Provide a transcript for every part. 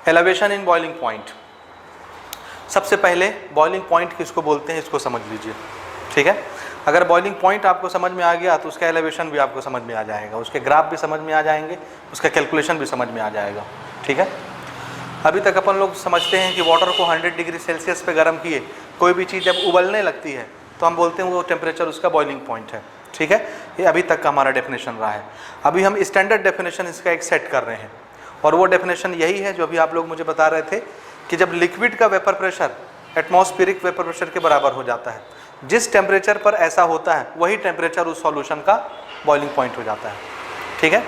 Elevation in boiling point. सबसे पहले boiling point किसको बोलते हैं इसको समझ लीजिए, ठीक है। अगर बॉइलिंग पॉइंट आपको समझ में आ गया तो उसका एलिवेशन भी आपको समझ में आ जाएगा, उसके ग्राफ भी समझ में आ जाएंगे, उसका कैलकुलेशन भी समझ में आ जाएगा, ठीक है। अभी तक अपन लोग समझते हैं कि वाटर को 100 डिग्री सेल्सियस पे गर्म किए, कोई भी चीज़ जब उबलने लगती है तो हम बोलते हैं वो टेम्परेचर उसका बॉइलिंग पॉइंट है, ठीक है। ये अभी तक का हमारा डेफिनेशन रहा है। अभी हम स्टैंडर्ड डेफिनेशन इसका एक सेट कर रहे हैं, और वो डेफिनेशन यही है जो अभी आप लोग मुझे बता रहे थे कि जब लिक्विड का vapour pressure atmospheric vapour pressure के बराबर हो जाता है, जिस टेम्परेचर पर ऐसा होता है वही टेम्परेचर उस सॉल्यूशन का बॉइलिंग पॉइंट हो जाता है, ठीक है।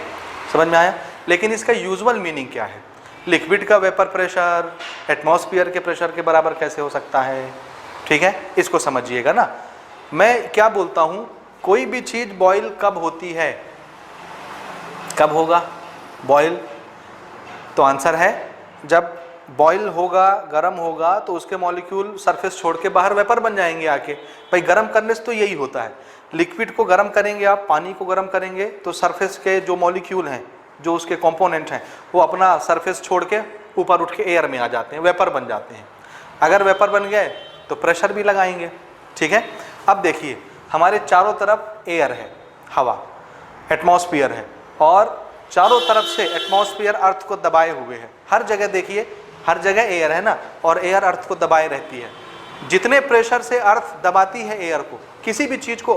समझ में आया। लेकिन इसका यूजुअल मीनिंग क्या है? लिक्विड का वेपर प्रेशर एटमॉस्फेयर के प्रेशर के बराबर कैसे हो सकता है, ठीक है। इसको समझिएगा ना। मैं क्या बोलता हूँ, कोई भी चीज़ बॉयल कब होती है, कब होगा बॉयल? तो आंसर है जब बॉयल होगा, गर्म होगा तो उसके मॉलिक्यूल सरफेस छोड़ के बाहर वेपर बन जाएंगे आके। भाई गर्म करने से तो यही होता है, लिक्विड को गर्म करेंगे आप, पानी को गर्म करेंगे तो सरफेस के जो मॉलिक्यूल हैं, जो उसके कंपोनेंट हैं, वो अपना सरफेस छोड़ के ऊपर उठ के एयर में आ जाते हैं, वेपर बन जाते हैं। अगर वेपर बन गए तो प्रेशर भी लगाएंगे, ठीक है। अब देखिए हमारे चारों तरफ एयर है, हवा, एटमॉस्फेयर है, और चारों तरफ से एटमॉस्फेयर अर्थ को दबाए हुए है। हर जगह देखिए, हर जगह एयर है ना, और एयर अर्थ को दबाए रहती है। जितने प्रेशर से अर्थ दबाती है एयर को, किसी भी चीज़ को,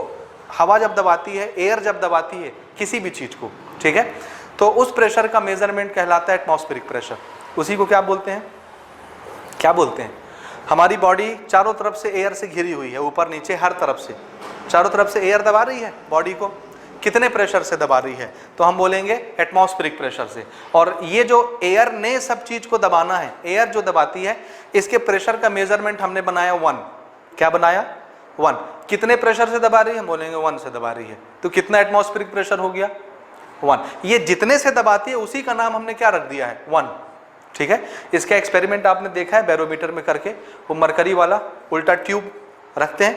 हवा जब दबाती है, एयर जब दबाती है किसी भी चीज़ को, ठीक है, तो उस प्रेशर का मेजरमेंट कहलाता है एटमॉस्फेरिक प्रेशर। उसी को क्या बोलते हैं, क्या बोलते हैं? हमारी बॉडी चारों तरफ से एयर से घिरी हुई है, ऊपर नीचे हर तरफ से, चारों तरफ से एयर दबा रही है बॉडी को। कितने प्रेशर से दबा रही है? तो हम बोलेंगे एटमॉस्फेरिक प्रेशर से। और ये जो एयर ने सब चीज को दबाना है, एयर जो दबाती है, इसके प्रेशर का मेजरमेंट हमने बनाया 1। क्या बनाया? 1। कितने प्रेशर से दबा रही है? बोलेंगे 1 से दबा रही है। तो कितना एटमॉस्फेरिक प्रेशर हो गया? 1। ये जितने से दबाती है उसी का नाम हमने क्या रख दिया है? 1, ठीक है। इसका एक्सपेरिमेंट आपने देखा है बैरोमीटर में करके, वो मरकरी वाला उल्टा ट्यूब रखते हैं,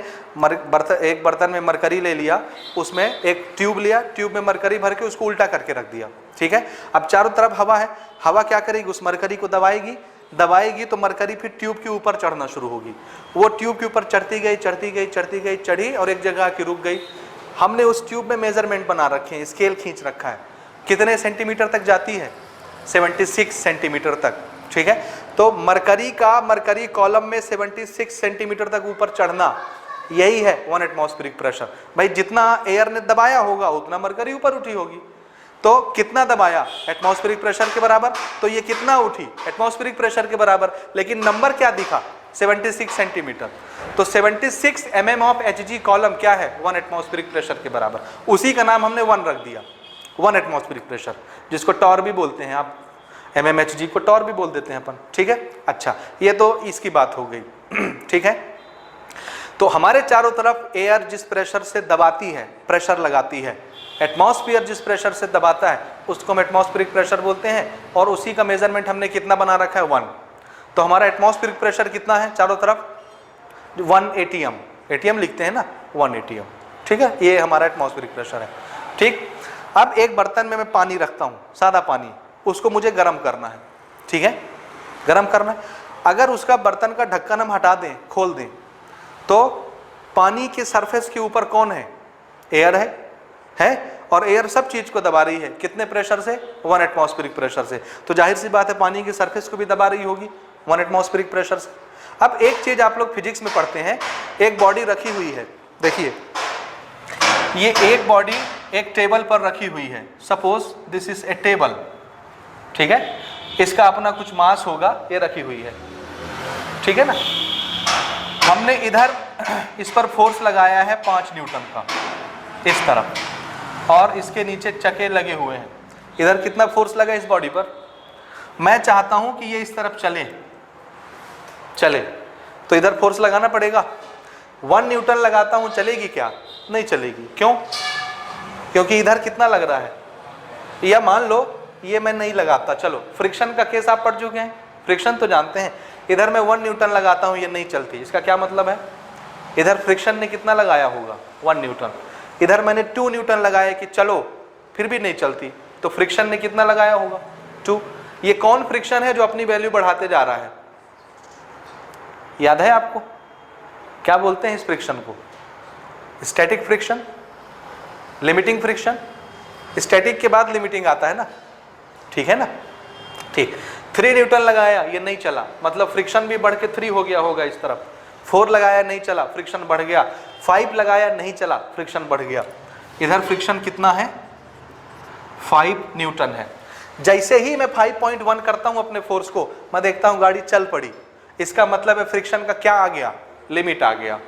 एक बर्तन में मरकरी ले लिया, उसमें एक ट्यूब लिया, ट्यूब में मरकरी भर के उसको उल्टा करके रख दिया, ठीक है। अब चारों तरफ हवा है, हवा क्या करेगी? उस मरकरी को दबाएगी तो मरकरी फिर ट्यूब के ऊपर चढ़ना शुरू होगी। वो ट्यूब के ऊपर चढ़ती गई, चढ़ी और एक जगह आके रुक गई। हमने उस ट्यूब में मेजरमेंट बना रखे हैं, स्केल खींच रखा है, कितने सेंटीमीटर तक जाती है? 76 सेंटीमीटर तक, ठीक है। तो मरकरी कॉलम में 76 सेंटीमीटर तक ऊपर चढ़ना, यही है 1 एटमॉस्फेरिक प्रेशर। भाई जितना एयर ने दबाया होगा उतना मरकरी ऊपर उठी होगी। तो कितना दबाया? एटमॉस्फेरिक प्रेशर के बराबर। तो ये कितना उठी? एटमॉस्फेरिक प्रेशर के बराबर। लेकिन नंबर क्या दिखा? 76 सेंटीमीटर। तो 76 mm ऑफ Hg कॉलम क्या है? 1 एटमॉस्फेरिक प्रेशर के बराबर। उसी का नाम हमने 1 रख दिया, 1 एटमॉस्फेरिक प्रेशर, जिसको टॉर भी बोलते हैं आप, mmHg को टॉर भी बोल देते हैं अपन, ठीक है। अच्छा, ये तो इसकी बात हो गई, ठीक है। तो हमारे चारों तरफ एयर जिस प्रेशर से दबाती है, प्रेशर लगाती है, एटमॉस्फेयर जिस प्रेशर से दबाता है उसको हम एटमॉस्फेरिक प्रेशर बोलते हैं, और उसी का मेजरमेंट हमने कितना बना रखा है? 1। तो हमारा एटमॉस्फेरिक प्रेशर कितना है चारों तरफ? 1 ATM, ATM लिखते हैं ना, 1 ATM, ठीक है। ये हमारा एटमॉस्फेरिक प्रेशर है, ठीक। अब एक बर्तन में मैं पानी रखता हूँ, सादा पानी, उसको मुझे गर्म करना है, ठीक है, गर्म करना है। अगर उसका बर्तन का ढक्कन हम हटा दें, खोल दें, तो पानी के सरफेस के ऊपर कौन है? एयर है, और एयर सब चीज को दबा रही है। कितने प्रेशर से? 1 एटमॉस्फेरिक प्रेशर से। तो जाहिर सी बात है पानी के सरफेस को भी दबा रही होगी 1 एटमॉस्फेरिक प्रेशर से। अब एक चीज आप लोग फिजिक्स में पढ़ते हैं, एक बॉडी रखी हुई है, देखिए ये एक बॉडी एक टेबल पर रखी हुई है, suppose this is a table, ठीक है। इसका अपना कुछ मास होगा, ये रखी हुई है, ठीक है ना। हमने इधर इस पर फोर्स लगाया है 5 न्यूटन का इस तरफ, और इसके नीचे चक्के लगे हुए हैं। इधर कितना फोर्स लगा इस बॉडी पर? मैं चाहता हूं कि ये इस तरफ चले तो इधर फोर्स लगाना पड़ेगा। 1 न्यूटन लगाता हूं, चलेगी क्या? नहीं चलेगी। क्यों? क्योंकि इधर कितना लग रहा है, या मान लो ये मैं नहीं लगाता, चलो फ्रिक्शन का केस आप पढ़ चुके हैं, फ्रिक्शन तो जानते हैं। इधर मैं 1 न्यूटन लगाता हूं, ये नहीं चलती, इसका क्या मतलब है? इधर फ्रिक्शन ने कितना लगाया होगा? 1 न्यूटन। इधर मैंने 2 न्यूटन लगाया कि चलो, फिर भी नहीं चलती, तो फ्रिक्शन ने कितना लगाया होगा? 2। ये कौन फ्रिक्शन है जो अपनी वैल्यू बढ़ाते जा रहा है? याद है आपको? क्या बोलते हैं इस फ्रिक्शन को? Static friction, limiting friction. Static के बाद लिमिटिंग आता है ना, ठीक है ना? ठीक, 3 न्यूटन लगाया, ये नहीं चला, मतलब फ्रिक्शन भी बढ़ के 3 हो गया होगा इस तरफ। 4 लगाया नहीं चला, फ्रिक्शन बढ़ गया। 5 लगाया नहीं चला, फ्रिक्शन बढ़ गया। इधर फ्रिक्शन कितना है? 5 न्यूटन है। जैसे ही मैं 5.1 करता हूं अपने फोर्स को, मैं देखता हूं गाड़ी चल पड़ी, इसका मतलब है फ्रिक्शन का क्या आ गया? लिमिट आ गया।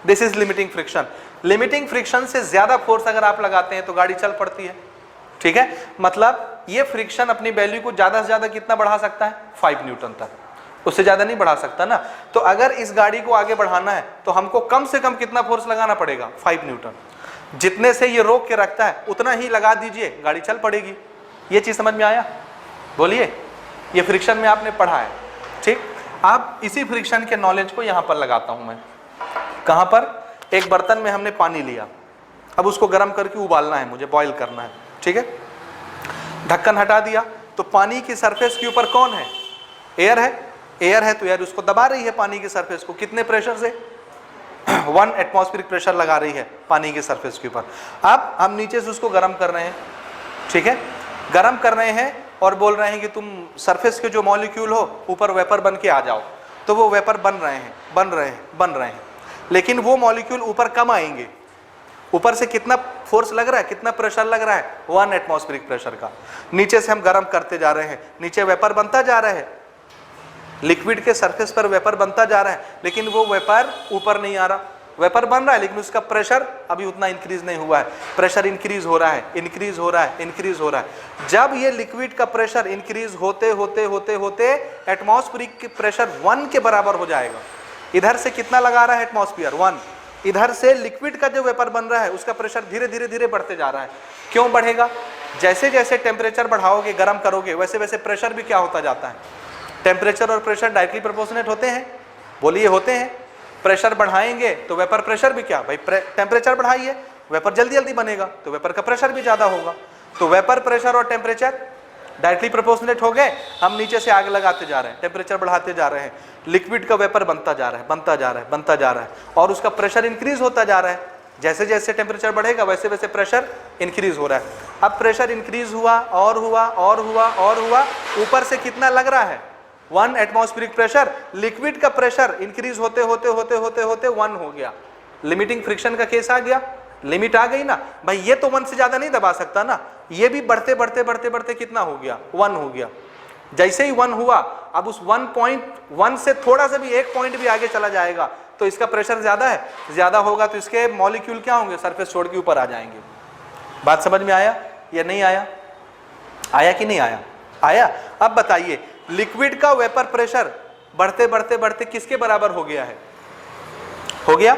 This is limiting friction. Limiting friction से ज्यादा फोर्स अगर आप लगाते हैं तो गाड़ी चल पड़ती है, ठीक है? मतलब ये फ्रिक्शन अपनी वैल्यू को ज्यादा से ज्यादा कितना बढ़ा सकता है? 5 न्यूटन तक, उससे ज्यादा नहीं बढ़ा सकता ना। तो अगर इस गाड़ी को आगे बढ़ाना है तो हमको कम से कम कितना फोर्स लगाना पड़ेगा? 5 न्यूटन। जितने से ये रोक के रखता है उतना ही लगा दीजिए, गाड़ी चल पड़ेगी। ये चीज समझ में आया? बोलिए। ये फ्रिक्शन में आपने पढ़ा है, ठीक? अब इसी फ्रिक्शन के नॉलेज को यहां पर लगाता हूं मैं। कहां पर? एक बर्तन में हमने पानी लिया, अब उसको गर्म करके उबालना है मुझे, बॉईल करना है, ठीक है? ढक्कन हटा दिया तो पानी की सरफेस के ऊपर कौन है? एयर है। एयर है तो एयर उसको दबा रही है पानी की सरफेस को, कितने प्रेशर से? 1 एटमॉस्फेरिक प्रेशर लगा रही है पानी की सरफेस के ऊपर। अब हम नीचे से उसको गर्म कर रहे हैं, ठीक है? गर्म कर रहे हैं और बोल रहे हैं कि तुम सरफेस के जो मॉलिक्यूल हो ऊपर वेपर बन के आ जाओ। तो वो वेपर बन रहे हैं, लेकिन वो मॉलिक्यूल ऊपर कम आएंगे। ऊपर से कितना फोर्स लग रहा है, कितना प्रेशर लग रहा है? 1 एटमॉस्फेरिक प्रेशर का। नीचे से हम गर्म करते जा रहे हैं, नीचे वेपर बनता जा रहा है, लिक्विड के सरफेस पर वेपर बनता जा रहा है, लेकिन वो वेपर ऊपर नहीं आ रहा। वेपर बन रहा है लेकिन उसका प्रेशर अभी उतना इंक्रीज नहीं हुआ है। प्रेशर इंक्रीज हो रहा है, इंक्रीज हो रहा है, इंक्रीज हो रहा है। जब ये लिक्विड का प्रेशर इंक्रीज होते होते होते होते एटमॉस्फेरिक प्रेशर 1 के बराबर हो जाएगा। इधर से कितना लगा रहा है एटमॉस्फेयर? 1। इधर से लिक्विड का जो वेपर बन रहा है उसका प्रेशर धीरे धीरे धीरे बढ़ते जा रहा है। क्यों बढ़ेगा? जैसे जैसे टेम्परेचर बढ़ाओगे, गर्म करोगे, वैसे वैसे प्रेशर भी क्या होता जाता है? टेम्परेचर और प्रेशर डायरेक्टली प्रोपोर्शनेट होते हैं? बोलिए, होते हैं। प्रेशर बढ़ाएंगे तो वेपर प्रेशर भी क्या भाई? टेम्परेचर बढ़ाइए, वेपर जल्दी जल्दी बनेगा तो वेपर का प्रेशर भी ज्यादा होगा। तो वेपर प्रेशर और टेम्परेचर डायरेक्टली प्रोपोर्शनेट हो गए। हम नीचे से आग लगाते जा रहे हैं, टेम्परेचर बढ़ाते जा रहे हैं, लिक्विड का वेपर बनता जा रहा है, बनता जा रहा है, बनता जा रहा है, और उसका प्रेशर इंक्रीज होता जा रहा है। जैसे जैसे टेम्परेचर बढ़ेगा वैसे वैसे प्रेशर इंक्रीज हो रहा है। अब प्रेशर इंक्रीज हुआ और हुआ और हुआ और हुआ, ऊपर से कितना लग रहा है? 1 एटमॉस्फेरिक प्रेशर। लिक्विड का प्रेशर इंक्रीज होते होते होते होते होते 1 हो गया। लिमिटिंग फ्रिक्शन का केस आ गया, लिमिट आ गई ना भाई। ये तो 1 से ज्यादा नहीं दबा सकता ना, ये भी बढ़ते बढ़ते बढ़ते बढ़ते कितना हो गया? 1 हो गया। जैसे ही 1 हुआ, अब उस 1.1 से थोड़ा सा भी 1 पॉइंट भी आगे चला जाएगा तो इसका प्रेशर ज्यादा है, ज्यादा होगा तो इसके मॉलिक्यूल क्या होंगे? सरफेस छोड़ के ऊपर आ जाएंगे। बात समझ में आया या नहीं आया? आया कि नहीं आया? आया। अब बताइए, लिक्विड का वेपर प्रेशर बढ़ते बढ़ते बढ़ते किसके बराबर हो गया है? हो गया,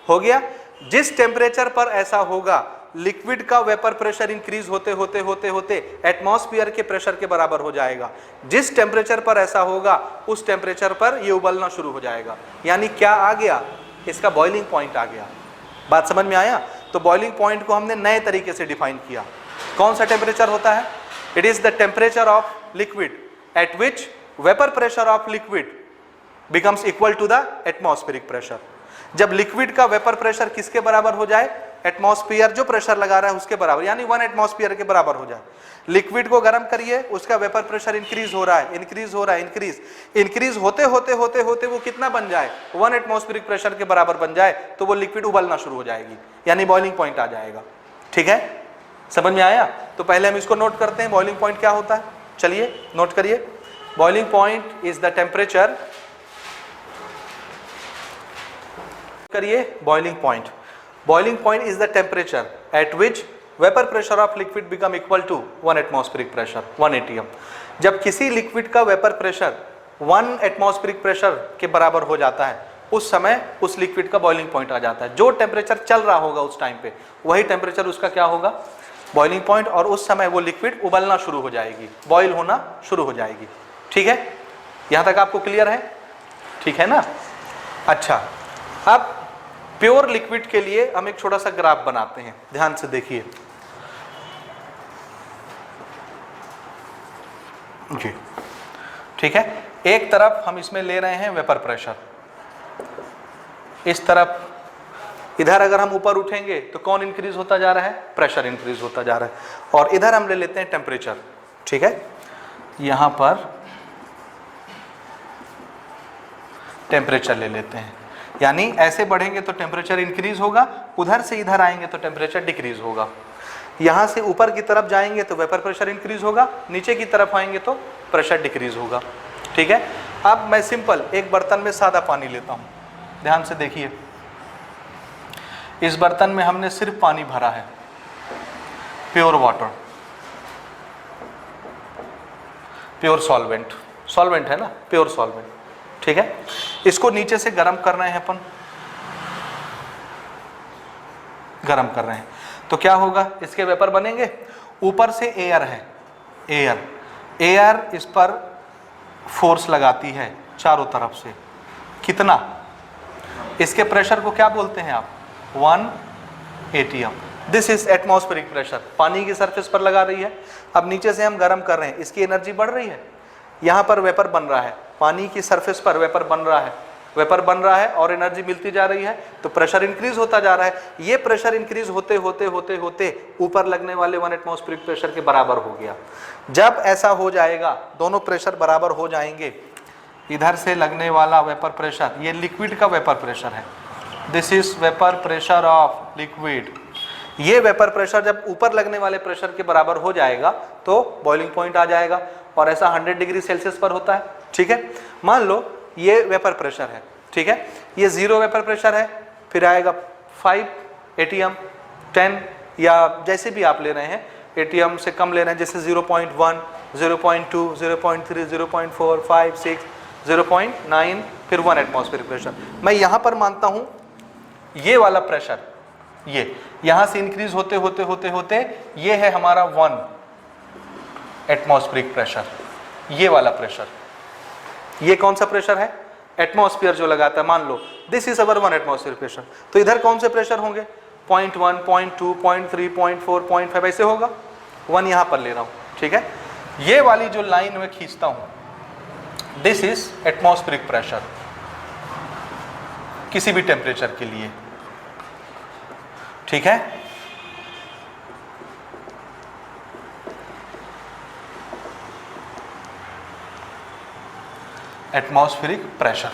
हो गया। जिस टेम्परेचर पर ऐसा होगा, लिक्विड का वेपर प्रेशर इंक्रीज होते होते होते होते एटमॉस्फेयर के प्रेशर के बराबर हो जाएगा। जिस टेम्परेचर पर ऐसा होगा उस टेम्परेचर पर ये उबलना शुरू हो जाएगा। यानी क्या आ गया? इसका बॉइलिंग पॉइंट आ गया। बात समझ में आया? तो बॉइलिंग पॉइंट को हमने नए तरीके से डिफाइन किया। कौन सा टेम्परेचर होता है? It is the temperature of liquid at which vapour pressure of liquid becomes equal to the atmospheric pressure. जब लिक्विड का वेपर प्रेशर किसके बराबर हो जाए? एटमॉस्फेयर जो प्रेशर लगा रहा है उसके बराबर, यानी 1 एटमॉस्फेयर के बराबर हो जाए। लिक्विड को गर्म करिए, उसका वेपर प्रेशर इंक्रीज हो रहा है, इंक्रीज हो रहा है, इंक्रीज होते होते होते होते वो कितना बन जाए? 1 एटमॉस्फेरिक प्रेशर के बराबर बन जाए तो वो लिक्विड उबलना शुरू हो जाएगी, यानी बॉइलिंग पॉइंट आ जाएगा। ठीक है, समझ में आया? तो पहले हम इसको नोट करते हैं, बॉइलिंग पॉइंट क्या होता है। चलिए नोट करिए, boiling point is the temperature, करिए boiling point. Boiling point is the temperature at which vapour pressure of liquid become equal to 1 atmospheric pressure 1 atm। जब किसी लिक्विड का वेपर प्रेशर 1 एटमॉस्फेरिक प्रेशर के बराबर हो जाता है उस समय उस लिक्विड का बॉइलिंग पॉइंट आ जाता है। जो टेम्परेचर चल रहा होगा उस टाइम पे वही टेम्परेचर उसका क्या होगा? Boiling point. और उस समय वो लिक्विड उबलना शुरू हो जाएगी, बॉइल होना शुरू हो जाएगी। ठीक है, यहां तक आपको क्लियर है? ठीक है ना? अच्छा, अब प्योर लिक्विड के लिए हम एक छोटा सा ग्राफ बनाते हैं, ध्यान से देखिए। जी, ठीक है। एक तरफ हम इसमें ले रहे हैं वेपर प्रेशर, इस तरफ इधर अगर हम ऊपर उठेंगे तो कौन इंक्रीज होता जा रहा है, प्रेशर इंक्रीज होता जा रहा है। और इधर हम ले लेते हैं टेम्परेचर, ठीक है, यहां पर टेम्परेचर ले लेते हैं, यानी ऐसे बढ़ेंगे तो टेम्परेचर इंक्रीज होगा, उधर से इधर आएंगे तो टेम्परेचर डिक्रीज होगा। यहां से ऊपर की तरफ जाएंगे तो वेपर प्रेशर इंक्रीज होगा, नीचे की तरफ आएंगे तो प्रेशर डिक्रीज होगा, ठीक है। अब मैं सिंपल एक बर्तन में सादा पानी लेता हूं, ध्यान से देखिए, इस बर्तन में हमने सिर्फ पानी भरा है, pure water, pure solvent, solvent है ना, प्योर सॉल्वेंट, ठीक है। इसको नीचे से गर्म कर रहे हैं अपन, गर्म कर रहे हैं तो क्या होगा, इसके वेपर बनेंगे, ऊपर से एयर है, एयर इस पर फोर्स लगाती है चारों तरफ से, कितना, इसके प्रेशर को क्या बोलते हैं आप, 1 atm। This is atmospheric pressure, पानी की सरफेस पर लगा रही है। अब नीचे से हम गर्म कर रहे हैं, इसकी एनर्जी बढ़ रही है, यहाँ पर वेपर बन रहा है, पानी की सरफेस पर वेपर बन रहा है, वेपर बन रहा है और एनर्जी मिलती जा रही है, तो प्रेशर इंक्रीज होता जा रहा है। ये प्रेशर इंक्रीज होते होते होते होते ऊपर लगने वाले 1 एटमॉस्फेरिक प्रेशर के बराबर हो गया। जब ऐसा हो जाएगा, दोनों प्रेशर बराबर हो जाएंगे, इधर से लगने वाला वेपर प्रेशर, ये लिक्विड का वेपर प्रेशर है, this is vapour pressure of liquid. ये वेपर प्रेशर जब ऊपर लगने वाले प्रेशर के बराबर हो जाएगा तो बॉइलिंग पॉइंट आ जाएगा, और ऐसा 100 डिग्री सेल्सियस पर होता है, ठीक है। मान लो ये वेपर प्रेशर है, ठीक है, ये 0 वेपर प्रेशर है, फिर आएगा 5 atm, 10 या जैसे भी आप ले रहे हैं, atm से कम ले रहे हैं, जैसे 0.1, 0.2, 0.3, 0.4, 5, 6, 0.9, फिर 1 एटमॉस्फेरिक प्रेशर। मैं यहाँ पर मानता हूँ ये वाला प्रेशर, ये यहाँ से इंक्रीज होते होते होते होते ये है हमारा 1 एटमॉस्फेरिक प्रेशर, ये वाला प्रेशर, ये कौन सा प्रेशर है, एटमॉस्फेयर जो लगाता है, मान लो this is our 1 atmospheric pressure. तो इधर कौन से प्रेशर होंगे, 0.1, 0.2, 0.3, 0.4, 0.5 ऐसे होगा, 1 यहाँ पर ले रहा हूँ, ठीक है। ये वाली जो लाइन में खींचता हूँ, दिस इज एटमॉस्फेरिक प्रेशर किसी भी टेम्परेचर के लिए, ठीक है। एटमॉस्फेरिक प्रेशर,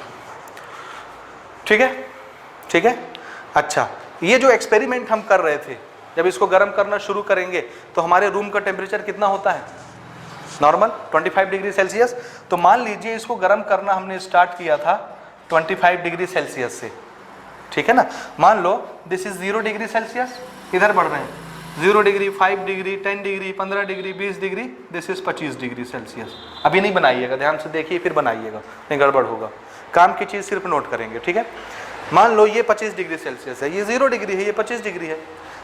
ठीक है, ठीक है। अच्छा, ये जो एक्सपेरिमेंट हम कर रहे थे, जब इसको गर्म करना शुरू करेंगे तो हमारे रूम का टेम्परेचर कितना होता है, नॉर्मल 25 डिग्री सेल्सियस। तो मान लीजिए इसको गर्म करना हमने स्टार्ट किया था 25 डिग्री सेल्सियस से, ठीक है ना। मान लो दिस इज 0 डिग्री सेल्सियस, इधर बढ़ रहे हैं 0 degree, 5 degree, 10 degree, 15 degree, 20 degree, this is 25 degree Celsius. अभी नहीं बनाइएगा, ध्यान से देखिए फिर बनाइएगा, नहीं गड़बड़ होगा, काम की चीज़ सिर्फ नोट करेंगे, ठीक है। मान लो ये 25 डिग्री सेल्सियस है, ये 0 डिग्री है, ये 25 डिग्री है।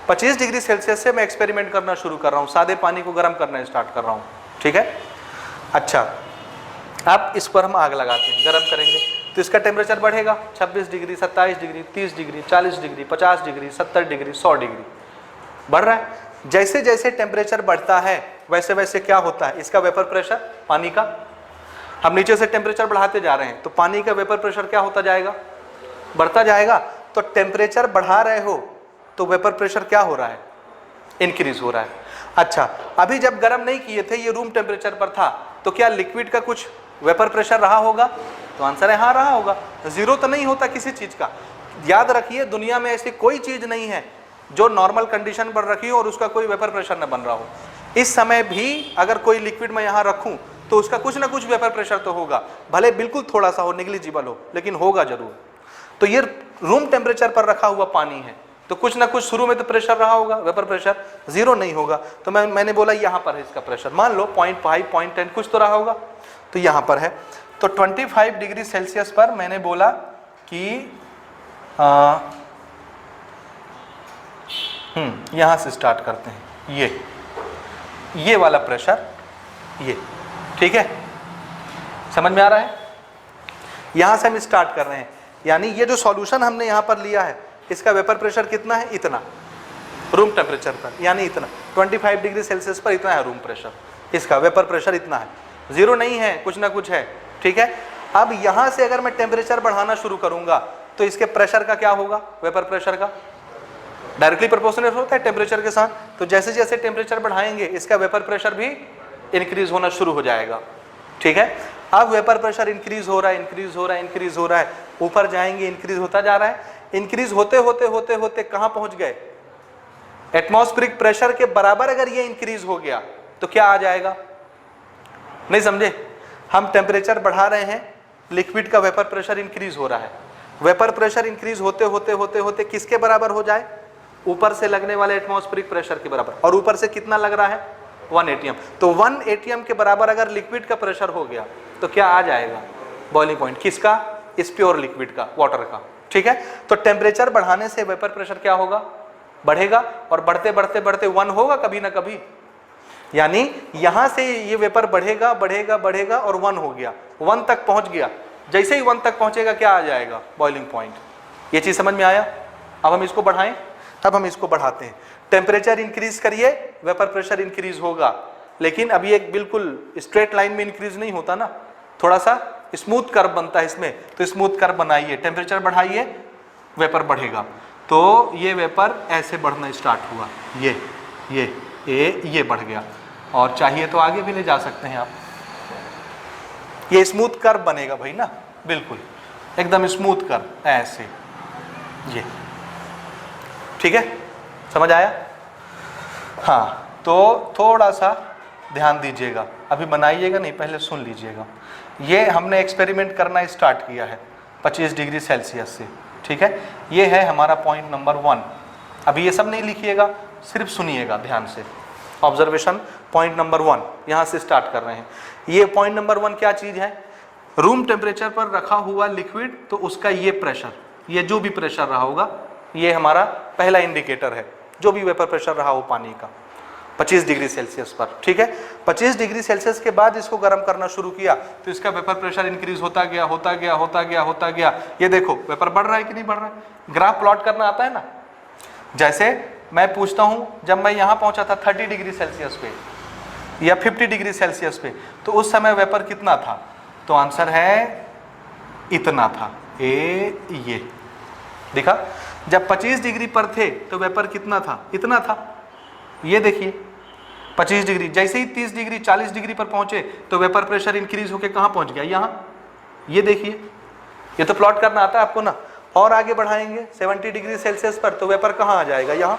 25 डिग्री सेल्सियस से मैं एक्सपेरिमेंट करना शुरू कर रहा हूँ, सादे पानी को गर्म करना स्टार्ट कर रहा हूँ, ठीक है। अच्छा, अब इस पर हम आग लगाते हैं, गर्म करेंगे तो इसका टेम्परेचर बढ़ेगा, 26 degree, 27 degree, 30 degree, 40 degree, 50 degree, 70 degree, 100 degree बढ़ रहा है। जैसे जैसे टेम्परेचर बढ़ता है वैसे वैसे क्या होता है, इसका वेपर प्रेशर, पानी का, हम नीचे से टेम्परेचर बढ़ाते जा रहे हैं तो पानी का वेपर प्रेशर क्या होता जाएगा, बढ़ता जाएगा। तो टेम्परेचर बढ़ा रहे हो तो वेपर प्रेशर क्या हो रहा है, इंक्रीज हो रहा है। अच्छा, अभी जब गर्म नहीं किए थे, ये रूम टेम्परेचर पर था, तो क्या लिक्विड का कुछ वेपर प्रेशर रहा होगा, तो आंसर है हाँ रहा होगा। 0 तो नहीं होता किसी चीज़ का, याद रखिए दुनिया में ऐसी कोई चीज़ नहीं है जो नॉर्मल कंडीशन पर रखी हो और उसका कोई वेपर प्रेशर न बन रहा हो। इस समय भी अगर कोई लिक्विड मैं यहाँ रखूँ तो उसका कुछ ना कुछ वेपर प्रेशर तो होगा, भले बिल्कुल थोड़ा सा हो, नेग्लिजिबल हो, लेकिन होगा जरूर। तो ये रूम टेम्परेचर पर रखा हुआ पानी है, तो कुछ ना कुछ शुरू में तो प्रेशर रहा होगा, वेपर प्रेशर 0 नहीं होगा। तो मैंने बोला यहाँ पर है इसका प्रेशर, मान लो 0.5, 0.10 कुछ तो रहा होगा, तो यहाँ पर है। तो 25 डिग्री सेल्सियस पर मैंने बोला कि यहाँ से स्टार्ट करते हैं, ये वाला प्रेशर, ये ठीक है, समझ में आ रहा है। यहाँ से हम स्टार्ट कर रहे हैं, यानी ये जो सॉल्यूशन हमने यहाँ पर लिया है इसका वेपर प्रेशर कितना है, इतना, रूम टेम्परेचर पर, यानी इतना 25 डिग्री सेल्सियस पर इतना है रूम प्रेशर, इसका वेपर प्रेशर इतना है। जीरो नहीं है, कुछ ना कुछ है, ठीक है। अब यहां से अगर मैं टेम्परेचर बढ़ाना शुरू करूंगा तो इसके प्रेशर का क्या होगा, वेपर प्रेशर का डायरेक्टली प्रोपोर्शनल होता है टेम्परेचर के साथ। तो जैसे जैसे टेम्परेचर बढ़ाएंगे इसका वेपर प्रेशर भी इंक्रीज होना शुरू हो जाएगा, ठीक है। अब वेपर प्रेशर इंक्रीज हो रहा है, इंक्रीज हो रहा है, इंक्रीज हो रहा है, ऊपर जाएंगे इंक्रीज होता जा रहा है। इंक्रीज होते होते होते होते कहां पहुंच गए, एटमॉस्फेरिक प्रेशर के बराबर अगर ये इंक्रीज हो गया तो क्या आ जाएगा, नहीं समझे। हम टेम्परेचर बढ़ा रहे हैं, लिक्विड का वेपर प्रेशर इंक्रीज हो रहा है, वेपर प्रेशर इंक्रीज होते होते होते होते किसके बराबर हो जाए, ऊपर से लगने वाले एटमॉस्फेरिक प्रेशर के बराबर। और ऊपर से कितना लग रहा है, 1 atm। तो 1 atm के बराबर अगर लिक्विड का प्रेशर हो गया तो क्या आ जाएगा, बॉइलिंग पॉइंट किसका, इस प्योर लिक्विड का, वाटर का, ठीक है। तो टेम्परेचर बढ़ाने से वेपर प्रेशर क्या होगा, बढ़ेगा, और बढ़ते बढ़ते बढ़ते 1 होगा कभी ना कभी। यानी यहां से ये वेपर बढ़ेगा बढ़ेगा बढ़ेगा और 1 हो गया, 1 तक पहुंच गया। जैसे ही 1 तक पहुंचेगा क्या आ जाएगा, बॉइलिंग पॉइंट। ये चीज समझ में आया। अब हम इसको बढ़ाएं, अब हम इसको बढ़ाते हैं। टेम्परेचर इंक्रीज करिए, वेपर प्रेशर इंक्रीज होगा, लेकिन अभी एक बिल्कुल स्ट्रेट लाइन में इंक्रीज नहीं होता ना, थोड़ा सा स्मूथ कर्व बनता है इसमें। तो स्मूथ कर्व बनाइए, टेम्परेचर बढ़ाइए, वेपर बढ़ेगा। तो ये वेपर ऐसे बढ़ना स्टार्ट हुआ, ये बढ़ गया, और चाहिए तो आगे भी ले जा सकते हैं आप। ये स्मूथ कर्व बनेगा भाई ना, बिल्कुल एकदम स्मूथ कर्व ऐसे, ये ठीक है, समझ आया। हाँ, तो थोड़ा सा ध्यान दीजिएगा, अभी बनाइएगा नहीं, पहले सुन लीजिएगा। ये हमने एक्सपेरिमेंट करना स्टार्ट किया है 25 डिग्री सेल्सियस से, ठीक है। ये है हमारा पॉइंट नंबर 1। अभी ये सब नहीं लिखिएगा, सिर्फ सुनिएगा ध्यान से। ऑब्जर्वेशन पॉइंट नंबर 1 यहाँ से स्टार्ट कर रहे हैं। ये पॉइंट नंबर 1 क्या चीज़ है, रूम टेम्परेचर पर रखा हुआ लिक्विड, तो उसका ये प्रेशर, ये जो भी प्रेशर रहा होगा, ये हमारा पहला इंडिकेटर है, जो भी वेपर प्रेशर रहा हो पानी का 25 डिग्री सेल्सियस पर, ठीक है। 25 डिग्री सेल्सियस के बाद इसको गर्म करना शुरू किया तो इसका वेपर प्रेशर इंक्रीज होता गया होता गया होता गया होता गया। ये देखो वेपर बढ़ रहा है कि नहीं बढ़ रहा है, ग्राफ प्लॉट करना आता है ना। जैसे मैं पूछता हूँ, जब मैं यहाँ पहुँचा था 30 डिग्री सेल्सियस पे या 50 डिग्री सेल्सियस पे, तो उस समय वेपर कितना था, तो आंसर है इतना था, ये देखा। जब 25 डिग्री पर थे तो वेपर कितना था, इतना था। ये देखिए 25 डिग्री, जैसे ही 30 डिग्री 40 डिग्री पर पहुंचे तो वेपर प्रेशर इंक्रीज होकर कहाँ पहुंच गया, यहाँ। ये देखिए, ये तो प्लॉट करना आता है आपको ना। और आगे बढ़ाएंगे 70 डिग्री सेल्सियस पर तो वेपर कहाँ आ जाएगा, यहाँ।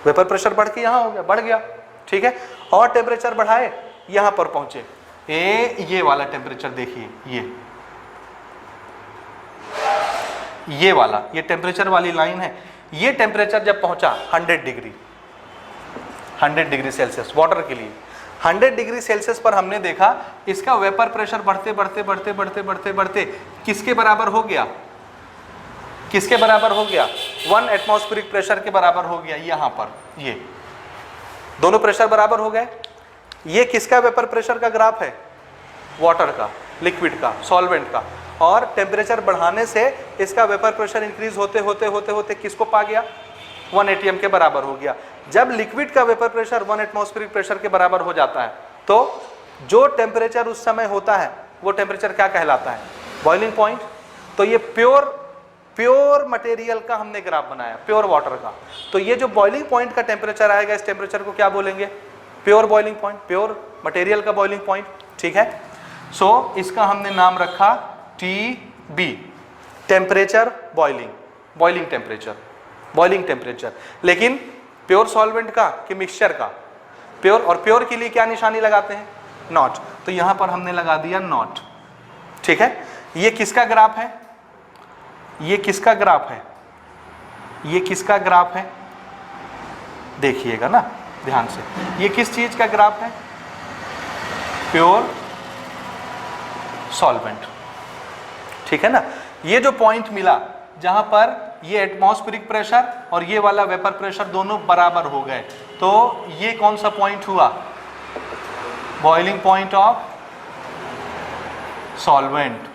वेपर प्रेशर बढ़ के यहाँ हो गया, बढ़ गया, ठीक है। और टेम्परेचर बढ़ाए, यहाँ पर पहुंचे, ये वाला टेम्परेचर देखिए, ये वाला, ये टेम्परेचर वाली लाइन है। ये टेम्परेचर जब पहुंचा 100 डिग्री सेल्सियस वाटर के लिए, 100 डिग्री सेल्सियस पर हमने देखा इसका वेपर प्रेशर बढ़ते बढ़ते बढ़ते बढ़ते बढ़ते बढ़ते किसके बराबर हो गया, किसके बराबर हो गया, 1 एटमॉस्फेरिक प्रेशर के बराबर हो गया। यहाँ पर ये दोनों प्रेशर बराबर हो गए। ये किसका वेपर प्रेशर का ग्राफ है, वाटर का, लिक्विड का, सॉल्वेंट का। और टेम्परेचर बढ़ाने से इसका वेपर प्रेशर इंक्रीज होते होते होते होते किसको पा गया, 1 atm के बराबर हो गया। जब लिक्विड का वेपर प्रेशर 1 एटमॉस्फेरिक प्रेशर के बराबर हो जाता है तो जो टेम्परेचर उस समय होता है वो टेम्परेचर क्या कहलाता है, बॉइलिंग पॉइंट। तो ये प्योर मटेरियल का हमने ग्राफ बनाया, प्योर वाटर का। तो ये जो बॉइलिंग पॉइंट का टेम्परेचर आएगा, इस टेम्परेचर को क्या बोलेंगे, pure boiling point, pure material का बॉइलिंग पॉइंट, ठीक है। सो इसका हमने नाम रखा TB, temperature boiling, boiling temperature. लेकिन प्योर सॉल्वेंट का कि मिक्सचर का, प्योर। और प्योर के लिए क्या निशानी लगाते हैं, नॉट। तो यहां पर हमने लगा दिया नॉट, ठीक है। ये किसका ग्राफ है, ये किसका ग्राफ है, ये किसका ग्राफ है, देखिएगा ना ध्यान से। ये किस चीज का ग्राफ है, प्योर सॉल्वेंट, ठीक है ना। ये जो पॉइंट मिला जहां पर ये एटमॉस्फेरिक प्रेशर और ये वाला वेपर प्रेशर दोनों बराबर हो गए, तो ये कौन सा पॉइंट हुआ, boiling point of solvent,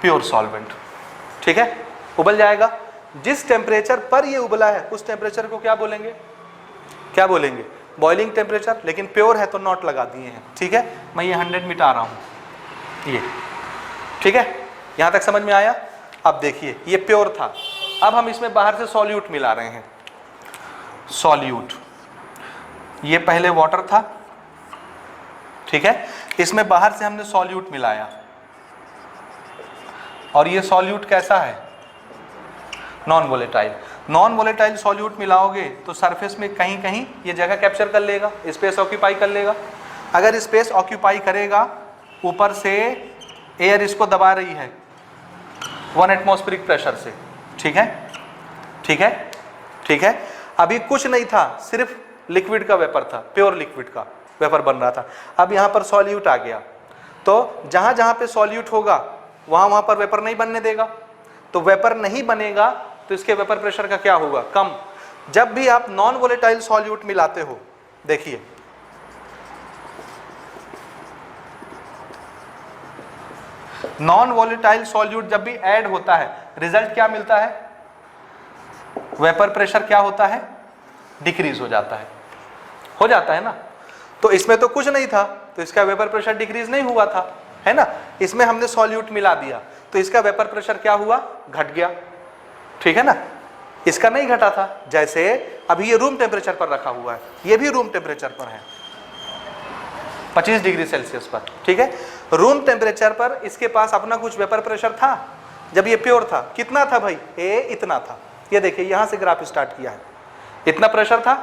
pure solvent, ठीक है। उबल जाएगा। जिस टेम्परेचर पर ये उबला है उस टेम्परेचर को क्या बोलेंगे, क्या बोलेंगे, बॉइलिंग टेम्परेचर, लेकिन प्योर है तो नॉट लगा दिए हैं, ठीक है। मैं ये 100 मिटा रहा हूँ, ये ठीक है, यहाँ तक समझ में आया। अब देखिए ये प्योर था, अब हम इसमें बाहर से सॉल्यूट मिला रहे हैं, सॉल्यूट, ये पहले वाटर था, ठीक है, इसमें बाहर से हमने सॉल्यूट मिलाया, और ये सॉल्यूट कैसा है, non volatile. Non volatile solute मिलाओगे तो सरफेस में कहीं कहीं ये जगह कैप्चर कर लेगा, स्पेस ऑक्यूपाई कर लेगा। अगर स्पेस ऑक्यूपाई करेगा, ऊपर से एयर इसको दबा रही है 1 एटमॉस्फेरिक प्रेशर से, ठीक है, ठीक है, ठीक है। अभी कुछ नहीं था, सिर्फ लिक्विड का वेपर था, प्योर लिक्विड का वेपर बन रहा था। अब यहाँ पर सॉल्यूट आ गया, तो जहाँ जहाँ पे सॉल्यूट होगा वहाँ पर वेपर नहीं बनने देगा, तो वेपर नहीं बनेगा तो इसके वेपर प्रेशर का क्या होगा, कम। जब भी आप नॉन वोलेटाइल सॉल्यूट मिलाते हो, देखिए नॉन वोलेटाइल सॉल्यूट जब भी ऐड होता है, रिजल्ट क्या मिलता है, वेपर प्रेशर क्या होता है, डिक्रीज हो जाता है ना। तो इसमें तो कुछ नहीं था, तो इसका वेपर प्रेशर डिक्रीज नहीं हुआ था, है ना। इसमें हमने सॉल्यूट मिला दिया तो इसका वेपर प्रेशर क्या हुआ, घट गया, ठीक है ना। इसका नहीं घटा था, जैसे अभी ये रूम टेम्परेचर पर रखा हुआ है, ये भी रूम टेम्परेचर पर है 25 डिग्री सेल्सियस पर, ठीक है। रूम टेम्परेचर पर इसके पास अपना कुछ वेपर प्रेशर था, जब ये प्योर था, कितना था भाई, इतना था। ये देखिए यहाँ से ग्राफ स्टार्ट किया है, इतना प्रेशर था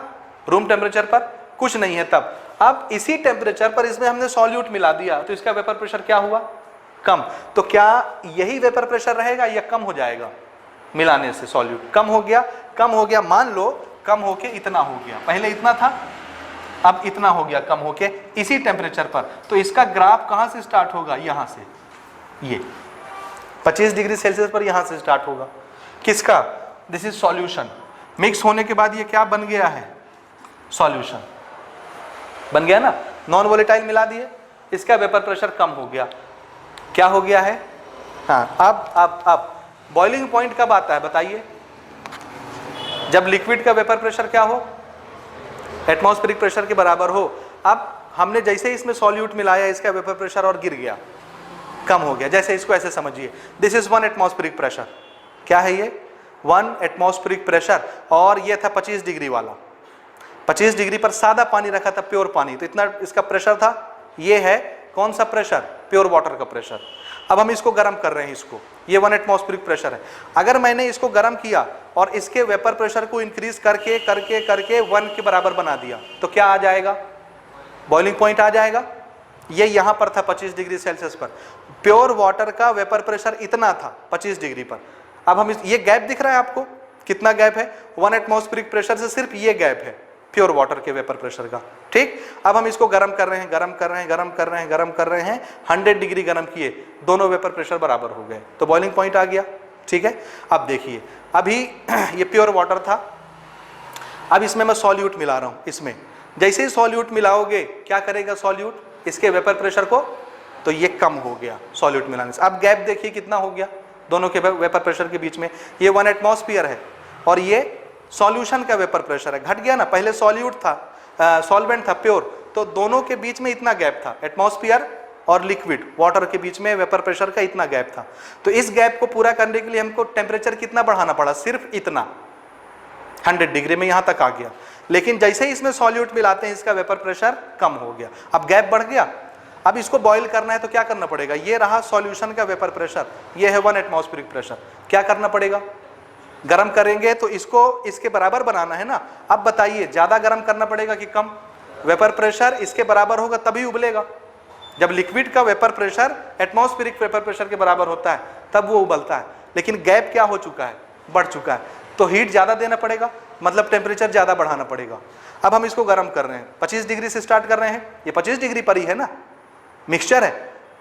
रूम टेम्परेचर पर, कुछ नहीं है तब। अब इसी टेम्परेचर पर इसमें हमने सॉल्यूट मिला दिया तो इसका वेपर प्रेशर क्या हुआ, कम। तो क्या यही वेपर प्रेशर रहेगा या कम हो जाएगा, मिलाने से सॉल्यूट कम हो गया, कम हो गया, मान लो कम होके इतना हो गया, पहले इतना था अब इतना हो गया, कम होके इसी टेम्परेचर पर। तो इसका ग्राफ कहाँ से स्टार्ट होगा, यहाँ से, ये 25 डिग्री सेल्सियस पर यहाँ से स्टार्ट होगा। किसका, दिस इज सॉल्यूशन। मिक्स होने के बाद ये क्या बन गया है, सॉल्यूशन बन गया ना, नॉन वोलेटाइल मिला दिए, इसका वेपर प्रेशर कम हो गया, क्या हो गया है। हाँ, अब बॉइलिंग पॉइंट कब आता है बताइए, जब लिक्विड का वेपर प्रेशर क्या हो, एटमॉस्फेरिक प्रेशर के बराबर हो। अब हमने जैसे इसमें सॉल्यूट मिलाया, इसका वेपर प्रेशर और गिर गया, कम हो गया। जैसे इसको ऐसे समझिए, दिस इज 1 एटमॉस्फेरिक प्रेशर, क्या है ये 1 एटमॉस्फेरिक प्रेशर, और ये था 25 डिग्री वाला, 25 डिग्री पर सादा पानी रखा था, प्योर पानी, तो इतना इसका प्रेशर था। ये है कौन सा प्रेशर, प्योर वाटर का प्रेशर। अब हम इसको गर्म कर रहे हैं, इसको, ये 1 एटमॉस्फेरिक प्रेशर है। अगर मैंने इसको गर्म किया और इसके वेपर प्रेशर को इंक्रीज करके करके करके 1 के बराबर बना दिया, तो क्या आ जाएगा, बॉइलिंग पॉइंट आ जाएगा। ये यहाँ पर था 25 डिग्री सेल्सियस पर, प्योर वाटर का वेपर प्रेशर इतना था 25 डिग्री पर। अब हम ये गैप दिख रहा है आपको, कितना गैप है, 1 एटमॉस्फेरिक प्रेशर से सिर्फ ये गैप है प्योर वाटर के वेपर प्रेशर का, ठीक। अब हम इसको गर्म कर रहे हैं, गर्म कर रहे हैं, गर्म कर रहे हैं, गर्म कर रहे हैं, 100 डिग्री गर्म किए, दोनों वेपर प्रेशर बराबर हो गए, तो बॉइलिंग पॉइंट आ गया, ठीक है। अब देखिए, अभी ये प्योर वाटर था, अब इसमें मैं सॉल्यूट मिला रहा हूँ, इसमें जैसे ही सॉल्यूट मिलाओगे क्या करेगा सॉल्यूट, इसके वेपर प्रेशर को, तो ये कम हो गया सॉल्यूट मिलाने से। अब गैप देखिए कितना हो गया दोनों के वेपर प्रेशर के बीच में, ये 1 एटमॉस्फेयर है और ये सॉल्यूशन का वेपर प्रेशर है, घट गया ना, पहले सॉल्यूट था, सॉल्वेंट था प्योर, तो दोनों के बीच में इतना गैप था, एटमॉस्फेयर और लिक्विड वाटर के बीच में वेपर प्रेशर का इतना गैप था। तो इस गैप को पूरा करने के लिए हमको टेम्परेचर कितना बढ़ाना पड़ा, सिर्फ इतना, 100 डिग्री में यहाँ तक आ गया। लेकिन जैसे ही इसमें सॉल्यूट मिलाते हैं इसका वेपर प्रेशर कम हो गया, अब गैप बढ़ गया। अब इसको बॉईल करना है तो क्या करना पड़ेगा, ये रहा सॉल्यूशन का वेपर प्रेशर, ये है 1 एटमॉस्फेरिक प्रेशर, क्या करना पड़ेगा, गर्म करेंगे तो इसको इसके बराबर बनाना है ना। अब बताइए ज्यादा गर्म करना पड़ेगा कि कम, वेपर प्रेशर इसके बराबर होगा तभी उबलेगा। जब लिक्विड का vapour pressure atmospheric vapour pressure के बराबर होता है तब वो उबलता है, लेकिन गैप क्या हो चुका है, बढ़ चुका है, तो हीट ज़्यादा देना पड़ेगा, मतलब टेम्परेचर ज़्यादा बढ़ाना पड़ेगा। अब हम इसको गर्म कर रहे हैं, 25 डिग्री से स्टार्ट कर रहे हैं, ये 25 डिग्री पर ही है ना, मिक्सचर है,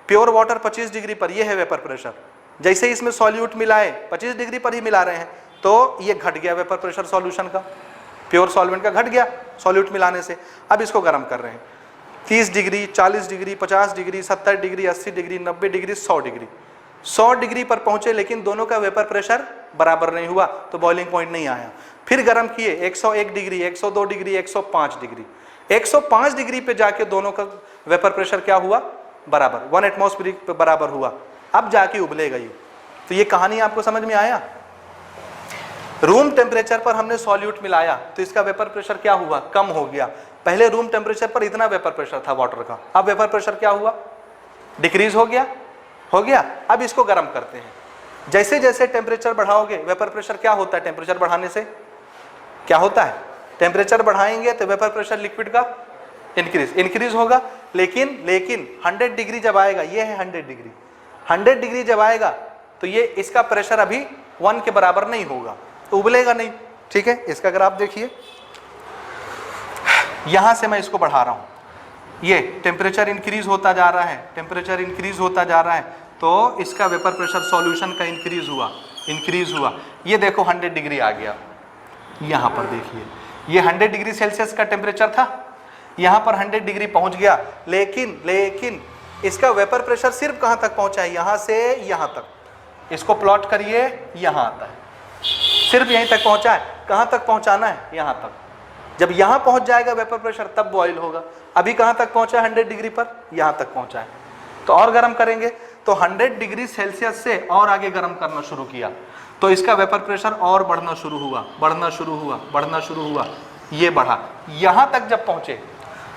प्योर वाटर 25 डिग्री पर, ये है वेपर प्रेशर। जैसे ही इसमें सॉल्यूट मिलाए 25 डिग्री पर ही मिला रहे हैं, तो ये घट गया वेपर प्रेशर सॉल्यूशन का, प्योर सॉल्वेंट का घट गया सॉल्यूट मिलाने से। अब इसको गर्म कर रहे हैं, 30 degree, 40 degree, 50 degree, 70 degree, 80 degree, 90 degree, 100 degree, 100 degree पर पहुंचे, लेकिन दोनों का वेपर प्रेशर बराबर नहीं हुआ, तो बॉइलिंग पॉइंट नहीं आया। फिर गर्म किए 101 डिग्री, 102 डिग्री, 105 डिग्री, 105 डिग्री पे जाके दोनों का वेपर प्रेशर क्या हुआ, बराबर, 1 एटमॉस्फेरिक पे बराबर हुआ, अब जाके उबलेगा ये। तो ये कहानी आपको समझ में आया। रूम टेम्परेचर पर हमने सॉल्यूट मिलाया तो इसका वेपर प्रेशर क्या हुआ, कम हो गया। पहले रूम टेम्परेचर पर इतना वेपर प्रेशर था वाटर का, अब वेपर प्रेशर क्या हुआ, डिक्रीज हो गया। अब इसको गर्म करते हैं। जैसे जैसे टेम्परेचर बढ़ाओगे वेपर प्रेशर क्या होता है, टेम्परेचर बढ़ाने से क्या होता है, टेम्परेचर बढ़ाएंगे तो वेपर प्रेशर लिक्विड का इंक्रीज होगा। लेकिन 100 डिग्री जब आएगा, ये है 100 डिग्री जब आएगा तो ये इसका प्रेशर अभी 1 के बराबर नहीं होगा, तो उबलेगा नहीं। ठीक है, इसका अगर आप देखिए, यहां से मैं इसको बढ़ा रहा हूं, ये टेम्परेचर इंक्रीज होता जा रहा है, टेम्परेचर इंक्रीज होता जा रहा है, तो इसका वेपर प्रेशर सॉल्यूशन का इंक्रीज हुआ। ये देखो 100 डिग्री आ गया, यहां पर देखिए ये 100 डिग्री सेल्सियस का टेम्परेचर था, यहां पर 100 डिग्री पहुंच गया। लेकिन इसका वेपर प्रेशर सिर्फ कहां तक पहुंचा है, यहां से यहां तक। इसको प्लॉट करिए, यहां आता है, सिर्फ यहीं तक पहुंचा है। कहां तक पहुंचाना है, यहां तक। जब यहां पहुंच जाएगा वेपर प्रेशर तब बॉयल होगा। अभी कहां तक पहुंचा है, 100 डिग्री पर, यहां तक पहुंचा है। तो और गर्म करेंगे तो 100 डिग्री सेल्सियस से और आगे गर्म करना शुरू किया तो इसका वेपर प्रेशर और बढ़ना शुरू हुआ, ये बढ़ा। यहां तक जब पहुंचे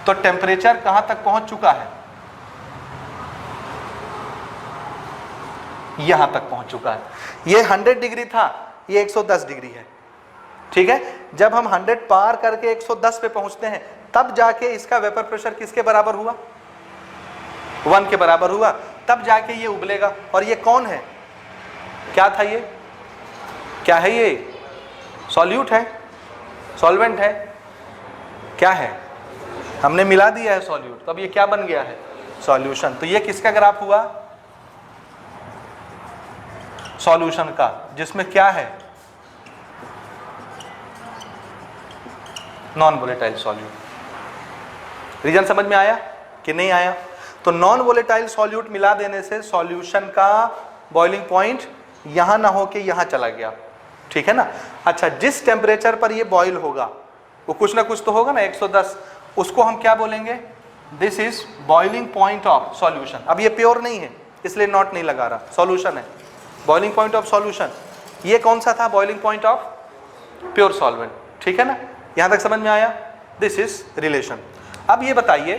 तो टेम्परेचर कहां तक पहुंच चुका है, यहां तक पहुंच चुका है। ये 100 डिग्री था, ये 110 डिग्री है। ठीक है, जब हम 100 पार करके 110 पे पहुंचते हैं तब जाके इसका वेपर प्रेशर किसके बराबर हुआ, 1 के बराबर हुआ, तब जाके ये उबलेगा। और ये कौन है, क्या था ये, क्या है ये, सॉल्यूट है, सॉल्वेंट है, क्या है, हमने मिला दिया है सॉल्यूट, तो अब ये क्या बन गया है, सॉल्यूशन। तो ये किसका ग्राफ हुआ, सॉल्यूशन का, जिसमें क्या है, नॉन वोलेटाइल सॉल्यूट। रीजन समझ में आया कि नहीं आया। तो नॉन वोलेटाइल सॉल्यूट मिला देने से सॉल्यूशन का बॉइलिंग पॉइंट यहां ना हो के यहां चला गया। ठीक है ना। अच्छा, जिस टेम्परेचर पर ये बॉईल होगा वो कुछ ना कुछ तो होगा ना, 110, उसको हम क्या बोलेंगे, this is boiling point of solution. अब ये प्योर नहीं है इसलिए नॉट नहीं लगा रहा, सॉल्यूशन है, बॉइलिंग पॉइंट ऑफ सॉल्यूशन। ये कौन सा था, boiling point of pure solvent. ठीक है ना, यहां तक समझ में आया, दिस इज रिलेशन। अब ये बताइए,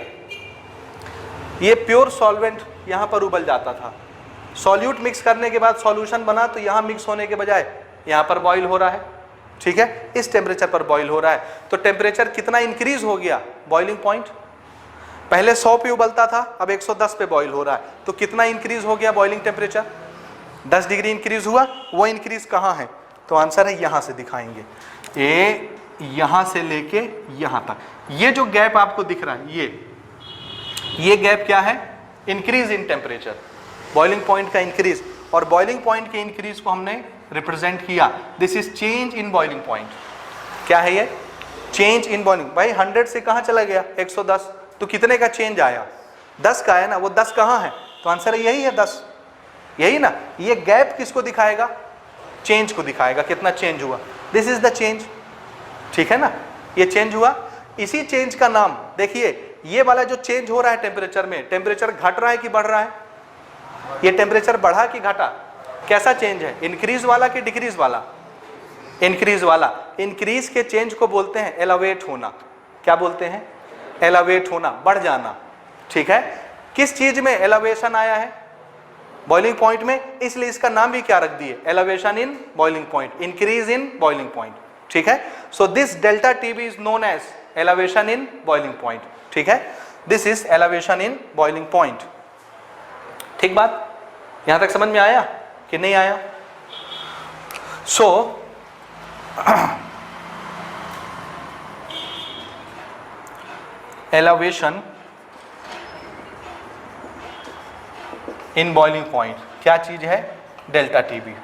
ये प्योर सॉल्वेंट यहां पर उबल जाता था, सॉल्यूट मिक्स करने के बाद सॉल्यूशन बना तो यहां मिक्स होने के बजाय यहां पर बॉईल हो रहा है। ठीक है, इस टेम्परेचर पर बॉईल हो रहा है, तो टेम्परेचर कितना इंक्रीज हो गया, बॉइलिंग पॉइंट पहले 100 पे उबलता था, अब 110 पे बॉईल हो रहा है, तो कितना इंक्रीज हो गया बॉइलिंग टेम्परेचर, 10 डिग्री इंक्रीज हुआ। वो इंक्रीज कहाँ है, तो आंसर है यहां से दिखाएंगे, ए यहां से लेके यहां तक। ये जो गैप आपको दिख रहा है, ये गैप क्या है, increase in temperature, boiling point का इंक्रीज। और बॉइलिंग पॉइंट के इंक्रीज को हमने रिप्रेजेंट किया, this is change in boiling point. क्या है ये, चेंज इन बॉइलिंग। भाई 100 से कहां चला गया, 110, तो कितने का चेंज आया, 10 का है ना, वो 10 कहां है, तो आंसर यही है 10, यही ना। ये गैप किसको दिखाएगा, चेंज को दिखाएगा, कितना चेंज हुआ, दिस इज द चेंज। ठीक है ना, ये चेंज हुआ। इसी चेंज का नाम देखिए, ये वाला जो चेंज हो रहा है टेम्परेचर में, टेम्परेचर घट रहा है कि बढ़ रहा है, ये टेम्परेचर बढ़ा कि घटा, कैसा चेंज है, इंक्रीज वाला कि डिक्रीज वाला, इंक्रीज वाला। इंक्रीज के चेंज को बोलते हैं एलिवेट होना। क्या बोलते हैं, एलिवेट होना, बढ़ जाना। ठीक है, किस चीज में एलिवेशन आया है, बॉइलिंग पॉइंट में, इसलिए इसका नाम भी क्या रख दिए, elevation in boiling point, increase in boiling point. ठीक है, so this delta TB is known as elevation in boiling point. ठीक है, this is elevation in boiling point. ठीक बात, यहां तक समझ में आया कि नहीं आया। सो एलिवेशन इन बॉइलिंग पॉइंट क्या चीज है, delta TB.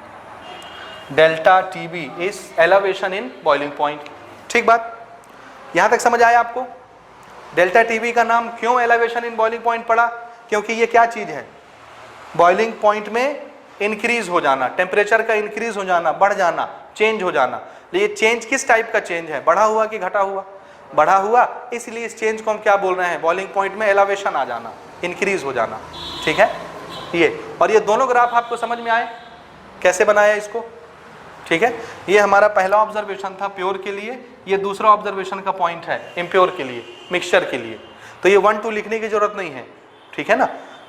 Delta TB is elevation in boiling point. ठीक बात, यहां तक समझ आया आपको। डेल्टा टीबी का नाम क्यों एलिवेशन इन बॉइलिंग पॉइंट पड़ा, क्योंकि ये क्या चीज है, बॉइलिंग पॉइंट में इंक्रीज हो जाना, टेम्परेचर का इंक्रीज हो जाना, बढ़ जाना, चेंज हो जाना। ये चेंज किस टाइप का चेंज है, बढ़ा हुआ कि घटा हुआ, बढ़ा हुआ, इसलिए इस चेंज को हम क्या बोल रहे हैं, बॉइलिंग पॉइंट में एलिवेशन आ जाना, इंक्रीज हो जाना। ठीक है, ये और ये दोनों ग्राफ आपको समझ में आए कैसे बनाया इसको। ठीक है, ये हमारा पहला ऑब्जर्वेशन था प्योर के लिए, ये दूसरा ऑब्जर्वेशन का पॉइंट है इम्प्योर के लिए, मिक्सचर के लिए। तो ये 1 2 लिखने की जरूरत नहीं है, ठीक है ना,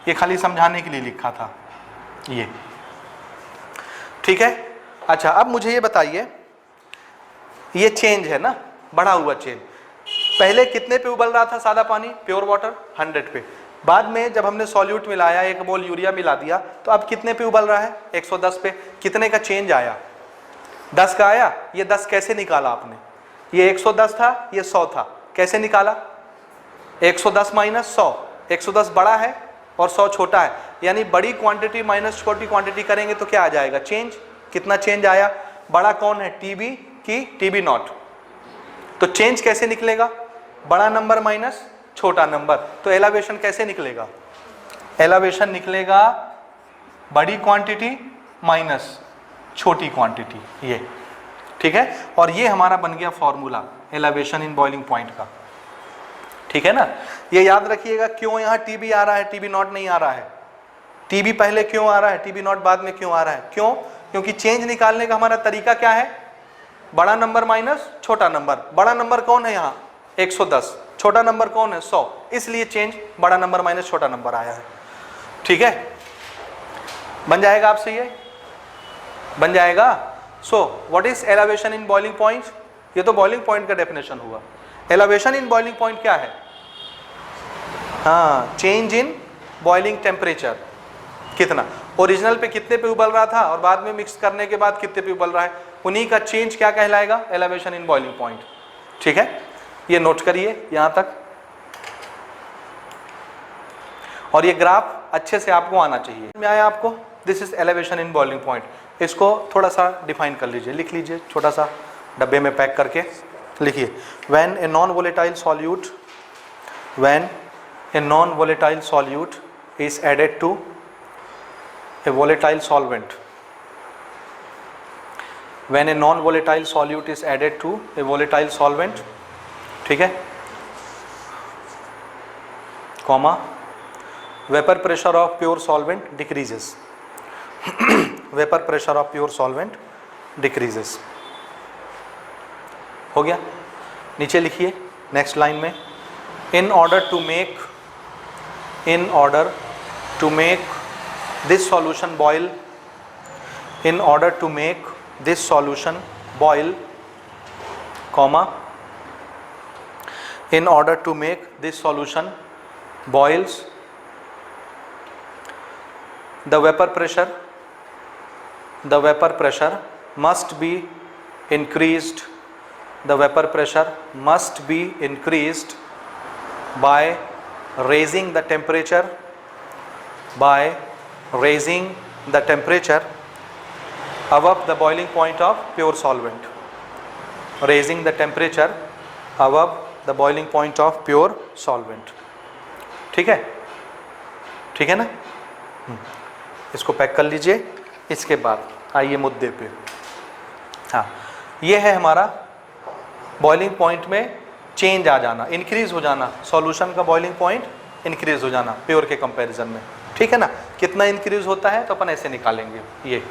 ये खाली समझाने के लिए लिखा था ये। ठीक है, अच्छा अब मुझे ये बताइए, ये चेंज है ना, बढ़ा हुआ चेंज, पहले कितने पे उबल रहा था सादा पानी, प्योर वाटर 100 पे, बाद में जब हमने सॉल्यूट मिलाया, 1 मोल यूरिया मिला दिया, तो अब कितने पे उबल रहा है, 110 पे। कितने का चेंज आया, 10 का आया। ये 10 कैसे निकाला आपने, ये 110 था, ये 100 था, कैसे निकाला, 110 माइनस 100, 110 बड़ा है और 100 छोटा है, यानी बड़ी क्वांटिटी माइनस छोटी क्वांटिटी करेंगे तो क्या आ जाएगा, चेंज। कितना चेंज आया, बड़ा कौन है, टीबी की टीबी नॉट। तो चेंज कैसे निकलेगा, बड़ा नंबर माइनस छोटा नंबर, तो एलिवेशन कैसे निकलेगा, एलिवेशन निकलेगा बड़ी क्वांटिटी माइनस छोटी क्वांटिटी, ये। ठीक है, और ये हमारा बन गया formula elevation in boiling point का। ठीक है ना, ये याद रखिएगा, क्यों यहाँ टीबी आ रहा है, टीबी नॉट नहीं आ रहा है, टीबी पहले क्यों आ रहा है, टीबी नॉट बाद में क्यों आ रहा है, क्यों, क्योंकि चेंज निकालने का हमारा तरीका क्या है, बड़ा नंबर माइनस छोटा नंबर। बड़ा नंबर कौन है यहाँ 110, छोटा नंबर कौन है 100, इसलिए चेंज बड़ा नंबर माइनस छोटा नंबर आया है। ठीक है, बन जाएगा आपसे, ये बन जाएगा। So what is elevation in boiling point, ये तो बॉइलिंग पॉइंट का डेफिनेशन हुआ। एलिवेशन इन बॉइलिंग पॉइंट क्या है, हाँ, चेंज इन बॉइलिंग टेम्परेचर, कितना, ओरिजिनल पे कितने पे उबल रहा था और बाद में मिक्स करने के बाद कितने पे उबल रहा है, उन्हीं का चेंज क्या कहलाएगा, एलिवेशन इन बॉइलिंग पॉइंट। ठीक है, ये नोट करिए यहां तक, और ये ग्राफ अच्छे से आपको आना चाहिए, मैं आया आपको, this is elevation in boiling point. इसको थोड़ा सा डिफाइन कर लीजिए, लिख लीजिए, छोटा सा डब्बे में पैक करके लिखिए, when a non volatile solute, when a non volatile solute is added to a volatile solvent, when a non volatile solute is added to a volatile solvent, ठीक है, comma, vapor pressure of pure solvent decreases vapor pressure of pure solvent decreases। हो गया, नीचे लिखिए next line में, in order to make this solution boil, in order to make this solution boil, comma, in order to make this solution boils, the vapor pressure must be increased, the vapor pressure must be increased by raising the temperature, by raising the temperature above the boiling point of pure solvent, raising the temperature above the boiling point of pure solvent। ठीक है, ठीक है ना, इसको pack कर लीजिए। इसके बाद आइए मुद्दे पे, हाँ, ये है हमारा बॉइलिंग पॉइंट में चेंज आ जाना, इंक्रीज हो जाना, सॉल्यूशन का बॉइलिंग पॉइंट इंक्रीज हो जाना प्योर के कंपैरिजन में। ठीक है ना, कितना इंक्रीज होता है तो अपन ऐसे निकालेंगे ये।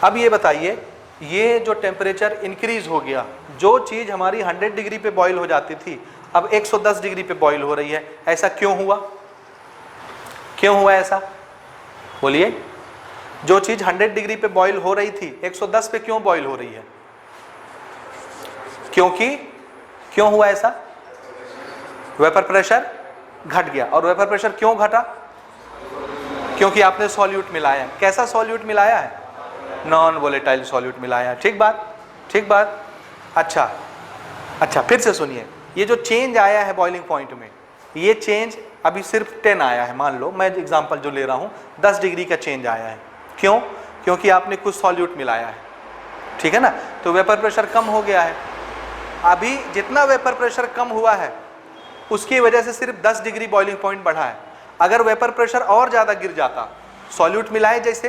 अब ये बताइए, ये जो टेम्परेचर इंक्रीज हो गया, जो चीज़ हमारी 100 डिग्री पे बॉईल हो जाती थी अब 110 डिग्री पे बॉईल हो रही है, ऐसा क्यों हुआ, क्यों हुआ ऐसा, बोलिए। जो चीज़ 100 डिग्री पे बॉईल हो रही थी 110 पे क्यों बॉईल हो रही है, क्योंकि क्यों हुआ ऐसा, वेपर प्रेशर घट गया। और वेपर प्रेशर क्यों घटा, क्योंकि आपने सॉल्यूट मिलाया। कैसा सॉल्यूट मिलाया है, नॉन वोलेटाइल सॉल्यूट मिलाया। ठीक बात, ठीक बात। अच्छा फिर से सुनिए, ये जो चेंज आया है बॉइलिंग पॉइंट में, ये चेंज अभी सिर्फ 10 आया है, मान लो मैं एग्जांपल जो ले रहा हूँ 10 डिग्री का चेंज आया है। क्यों, क्योंकि आपने कुछ सॉल्यूट मिलाया है, ठीक है ना, तो वेपर प्रेशर कम हो गया है। अभी जितना वेपर प्रेशर कम हुआ है उसकी वजह से सिर्फ 10 डिग्री बॉइलिंग पॉइंट बढ़ा है। अगर वेपर प्रेशर और ज़्यादा गिर जाता, सॉल्यूट मिलाए जैसे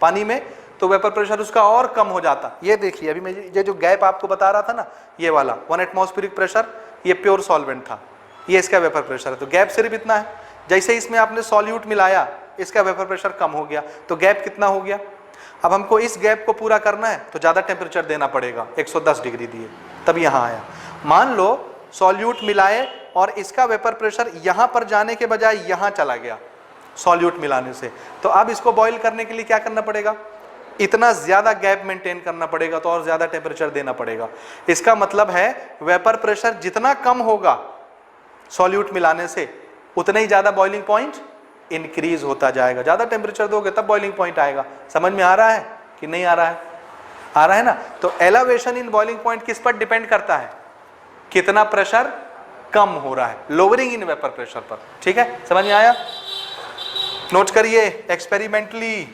पानी में, तो वेपर प्रेशर उसका और कम हो जाता। ये देखिए, अभी मैं ये जो गैप आपको बता रहा था ना, ये वाला 1 एटमॉस्फेरिक प्रेशर ये प्योर सॉल्वेंट था, ये इसका वेपर प्रेशर है, तो गैप सिर्फ इतना है। जैसे इसमें आपने सॉल्यूट मिलाया, इसका वेपर प्रेशर कम हो गया, तो गैप कितना हो गया। अब हमको इस गैप को पूरा करना है तो ज़्यादा टेम्परेचर देना पड़ेगा, 110 डिग्री दिए, तब यहाँ आया। मान लो सॉल्यूट मिलाए और इसका वेपर प्रेशर यहाँ पर जाने के बजाय यहाँ चला गया सॉल्यूट मिलाने से, तो अब इसको बॉईल करने के लिए क्या करना पड़ेगा, इतना ज़्यादा गैप मेंटेन करना पड़ेगा, तो और ज़्यादा टेम्परेचर देना पड़ेगा। इसका मतलब है वेपर प्रेशर जितना कम होगा सॉल्यूट मिलाने से, उतना ही ज़्यादा बॉइलिंग पॉइंट इंक्रीज होता जाएगा। ज़्यादा टेम्परेचर दोगे तब बॉइलिंग पॉइंट आएगा। समझ में आ रहा है कि नहीं आ रहा है? आ रहा है ना। तो एलिवेशन इन बॉइलिंग पॉइंट किस पर डिपेंड करता है, कितना प्रेशर कम हो रहा है, लोअरिंग इन वेपर प्रेशर पर। ठीक है, समझ में आया? नोट करिए experimentally.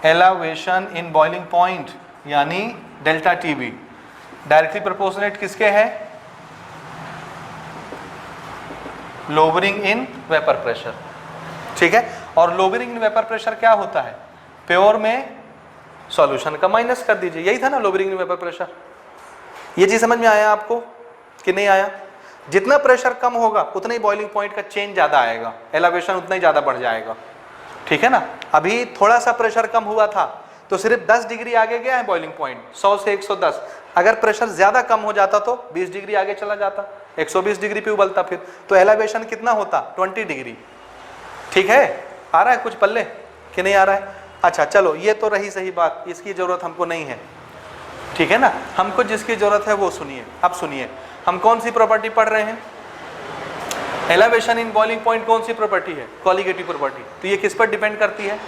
Elevation in boiling point यानी डेल्टा टीबी डायरेक्टली प्रोपोर्शनेट किसके है, लोअरिंग इन वेपर प्रेशर। ठीक है, और लोअरिंग इन वेपर प्रेशर क्या होता है, प्योर में सॉल्यूशन का माइनस कर दीजिए, यही था ना लोअरिंग इन वेपर प्रेशर। ये चीज समझ में आया आपको कि नहीं आया? जितना प्रेशर कम होगा उतना ही बॉइलिंग पॉइंट का चेंज ज्यादा आएगा, एलिवेशन उतना ही ज्यादा बढ़ जाएगा। ठीक है ना। अभी थोड़ा सा प्रेशर कम हुआ था तो सिर्फ 10 डिग्री आगे गया है बॉइलिंग पॉइंट, 100 से 110। अगर प्रेशर ज्यादा कम हो जाता तो 20 डिग्री आगे चला जाता, 120 डिग्री पे उबलता फिर, तो एलिवेशन कितना होता, 20 डिग्री। ठीक है, आ रहा है कुछ पल्ले कि नहीं आ रहा है? अच्छा चलो, ये तो रही सही बात, इसकी जरूरत हमको नहीं है। ठीक है ना, हमको जिसकी जरूरत है वो सुनिए। अब सुनिए, हम कौन सी प्रॉपर्टी पढ़ रहे हैं, एलिवेशन इन बॉइलिंग पॉइंट कौन सी प्रॉपर्टी है, कोलिगेटिव प्रॉपर्टी। तो ये किस पर डिपेंड करती है,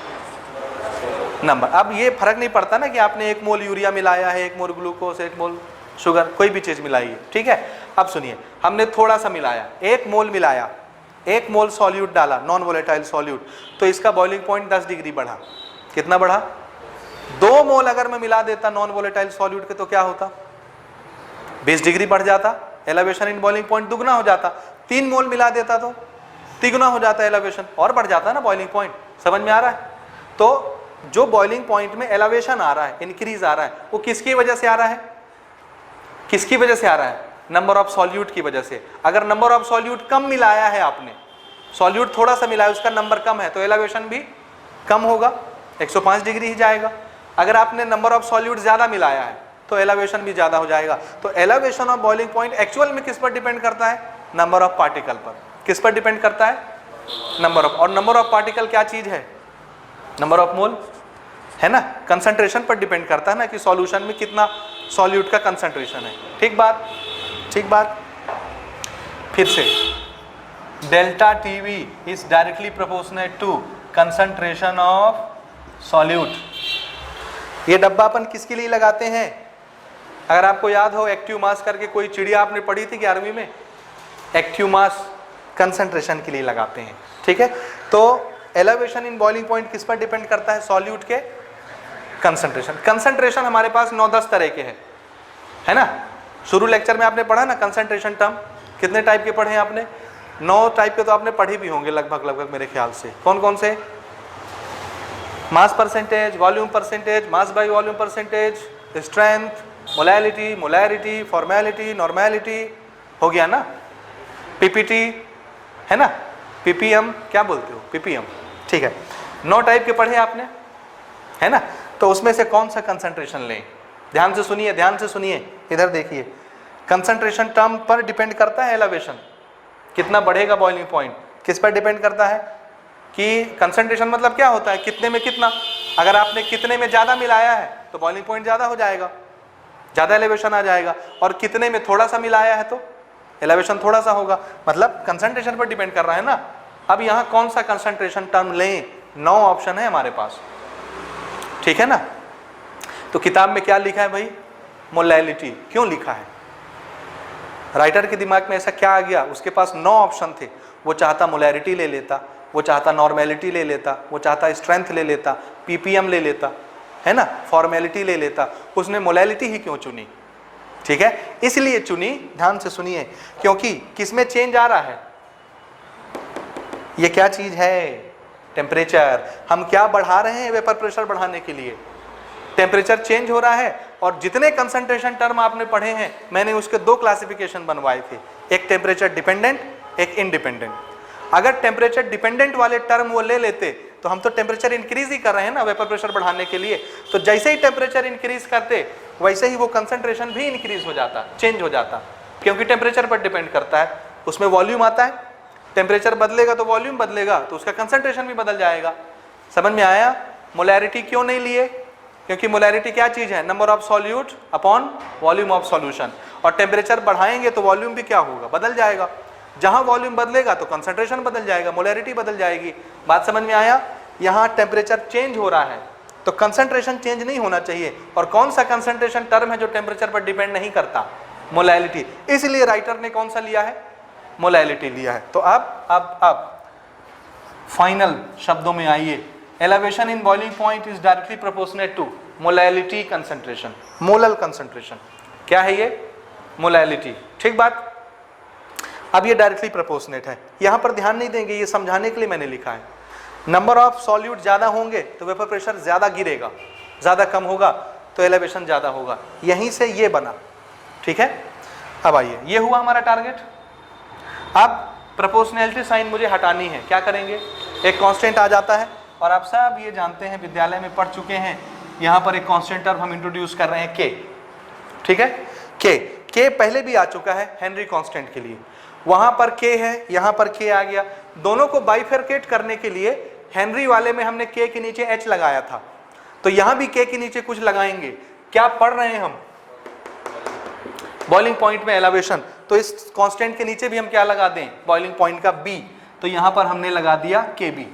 नंबर। अब ये फर्क नहीं पड़ता ना कि आपने 1 मोल यूरिया मिलाया है, 1 मोल ग्लूकोज, 1 मोल शुगर, कोई भी चीज मिलाई है। ठीक है, अब सुनिए, हमने थोड़ा सा मिलाया, 1 मोल मिलाया, 1 मोल सॉल्यूट डाला, नॉन वोलेटाइल सॉल्यूट, तो इसका बॉइलिंग पॉइंट 10 डिग्री बढ़ा। कितना बढ़ा? 2 मोल अगर मैं मिला देता नॉन वोलेटाइल सॉल्यूट के तो क्या होता, 20 डिग्री बढ़ जाता, एलिवेशन इन बॉइलिंग पॉइंट दुगना हो जाता। 3 मोल मिला देता तो तिगुना हो जाता एलिवेशन, और बढ़ जाता ना बॉइलिंग पॉइंट। समझ में आ रहा है? तो जो बॉइलिंग पॉइंट में एलिवेशन आ रहा है, इंक्रीज आ रहा है, वो किसकी वजह से आ रहा है, किसकी वजह से आ रहा है, नंबर ऑफ सॉल्यूट की वजह से। अगर नंबर ऑफ सॉल्यूट कम मिलाया है आपने, सॉल्यूट थोड़ा सा मिलाया, उसका नंबर कम है, तो एलिवेशन भी कम होगा, 105 डिग्री ही जाएगा। अगर आपने नंबर ऑफ सॉल्यूट ज्यादा मिलाया है तो एलिवेशन भी ज्यादा हो जाएगा। तो elevation of boiling point actual में किस पर डिपेंड करता है, नंबर ऑफ पार्टिकल पर। किस पर डिपेंड करता है, नंबर ऑफ। और नंबर ऑफ पार्टिकल क्या चीज है, नंबर ऑफ मोल है ना, कंसंट्रेशन पर डिपेंड करता है ना, कि सॉल्यूशन में कितना सॉल्यूट का कंसंट्रेशन है। ठीक बात, ठीक बात। फिर से, delta TV is directly proportionate to concentration of solute. ये डब्बा अपन किसके लिए लगाते हैं, अगर आपको याद हो, एक्टिव मास करके कोई चिड़िया आपने पढ़ी थी कि आर्मी में, एक्टिव मास कंसंट्रेशन के लिए लगाते हैं। ठीक है, तो एलिवेशन इन बॉइलिंग पॉइंट किस पर डिपेंड करता है, सॉल्यूट के कंसंट्रेशन। कंसंट्रेशन हमारे पास 9-10 तरह के हैं, है ना। शुरू लेक्चर में आपने पढ़ा ना कंसंट्रेशन टर्म, कितने टाइप के पढ़े हैं आपने, 9 टाइप के तो आपने पढ़े भी होंगे लगभग मेरे ख्याल से। कौन कौन से, mass percentage, volume percentage, mass by volume percentage, strength, molality, molarity, formality, normality, हो गया ना, पीपीटी है ना, पीपीएम क्या बोलते हो, पीपीएम। ठीक है, 9 टाइप के पढ़े आपने, है ना। तो उसमें से कौन सा कंसंट्रेशन लें, ध्यान से सुनिए, ध्यान से सुनिए, इधर देखिए। कंसंट्रेशन टर्म पर डिपेंड करता है एलिवेशन, कितना बढ़ेगा बॉइलिंग पॉइंट, किस पर डिपेंड करता है, कि कंसंट्रेशन मतलब क्या होता है, कितने में कितना। अगर आपने कितने में ज़्यादा मिलाया है तो बॉइलिंग पॉइंट ज़्यादा हो जाएगा, ज़्यादा एलिवेशन आ जाएगा, और कितने में थोड़ा सा मिलाया है तो एलिवेशन थोड़ा सा होगा। मतलब कंसंट्रेशन पर डिपेंड कर रहा है ना। अब यहाँ कौन सा कंसंट्रेशन टर्म लें, 9 ऑप्शन है हमारे पास। ठीक है ना। तो किताब में क्या लिखा है भाई, मोलैलिटी। क्यों लिखा है, राइटर के दिमाग में ऐसा क्या आ गया, उसके पास 9 ऑप्शन थे, वो चाहता मोलैरिटी ले लेता, वो चाहता नॉर्मेलिटी ले लेता, वो चाहता स्ट्रेंथ ले लेता, पीपीएम ले लेता, है ना, फॉर्मेलिटी ले लेता, उसने मोलैलिटी ही क्यों चुनी। ठीक है, इसलिए चुनी, ध्यान से सुनिए, क्योंकि किसमें चेंज आ रहा है, ये क्या चीज है, टेम्परेचर। हम क्या बढ़ा रहे हैं वेपर प्रेशर बढ़ाने के लिए? टेम्परेचर चेंज हो रहा है। और जितने कंसंट्रेशन टर्म आपने पढ़े हैं, मैंने उसके दो क्लासिफिकेशन बनवाए थे, एक टेम्परेचर डिपेंडेंट, एक इंडिपेंडेंट। अगर टेम्परेचर डिपेंडेंट वाले टर्म वो ले लेते तो हम तो टेम्परेचर इंक्रीज ही कर रहे हैं ना वेपर प्रेशर बढ़ाने के लिए। तो जैसे ही टेम्परेचर इंक्रीज करते वैसे ही वो कंसंट्रेशन भी इंक्रीज हो जाता, चेंज हो जाता, क्योंकि टेम्परेचर पर डिपेंड करता है। उसमें वॉल्यूम आता है, टेम्परेचर बदलेगा तो वॉल्यूम बदलेगा, तो उसका कंसंट्रेशन भी बदल जाएगा। समझ में आया? मोलैरिटी क्यों नहीं लिए? क्योंकि मोलैरिटी क्या चीज है? Number of solute upon volume of solution. और टेम्परेचर बढ़ाएंगे तो वॉल्यूम भी क्या होगा? बदल जाएगा। जहां वॉल्यूम बदलेगा तो कंसंट्रेशन बदल जाएगा, मोलैरिटी बदल जाएगी। बात समझ में आया? यहाँ टेम्परेचर चेंज हो रहा है तो कंसंट्रेशन चेंज नहीं होना चाहिए। और कौन सा कंसंट्रेशन टर्म है जो टेम्परेचर पर डिपेंड नहीं करता? मोलैलिटी। इसलिए राइटर ने कौन सा लिया है? मोलैलिटी लिया है। तो अब फाइनल शब्दों में आइए। Elevation in boiling point is directly proportionate to molality concentration, molal concentration. क्या है ये? मोलैलिटी। ठीक बात। अब ये डायरेक्टली प्रोपोर्शनेट है, यहां पर ध्यान नहीं देंगे, ये समझाने के लिए मैंने लिखा है। नंबर ऑफ सॉल्यूट ज्यादा होंगे तो वेपर प्रेशर ज्यादा गिरेगा, ज्यादा कम होगा तो एलिवेशन ज्यादा होगा। यहीं से ये बना। ठीक है, अब आइए, ये हुआ हमारा टारगेट। अब प्रोपोर्शनैलिटी साइन मुझे हटानी है, क्या करेंगे? एक कांस्टेंट आ जाता है और आप सब ये जानते हैं, विद्यालय में पढ़ चुके हैं। यहाँ पर एक कांस्टेंट टर्म हम इंट्रोड्यूस कर रहे हैं, के। ठीक है, के पहले भी आ चुका है हेनरी कांस्टेंट के लिए। वहां पर के है, यहाँ पर के आ गया। दोनों को बाइफरकेट करने के लिए हेनरी वाले में हमने के के नीचे एच लगाया था, तो यहां भी के के नीचे कुछ लगाएंगे। क्या पढ़ रहे हैं हम? बॉइलिंग पॉइंट में एलिवेशन। तो इस कांस्टेंट के नीचे भी हम क्या लगा दें? बॉइलिंग पॉइंट का बी। तो यहां पर हमने लगा दिया के बी।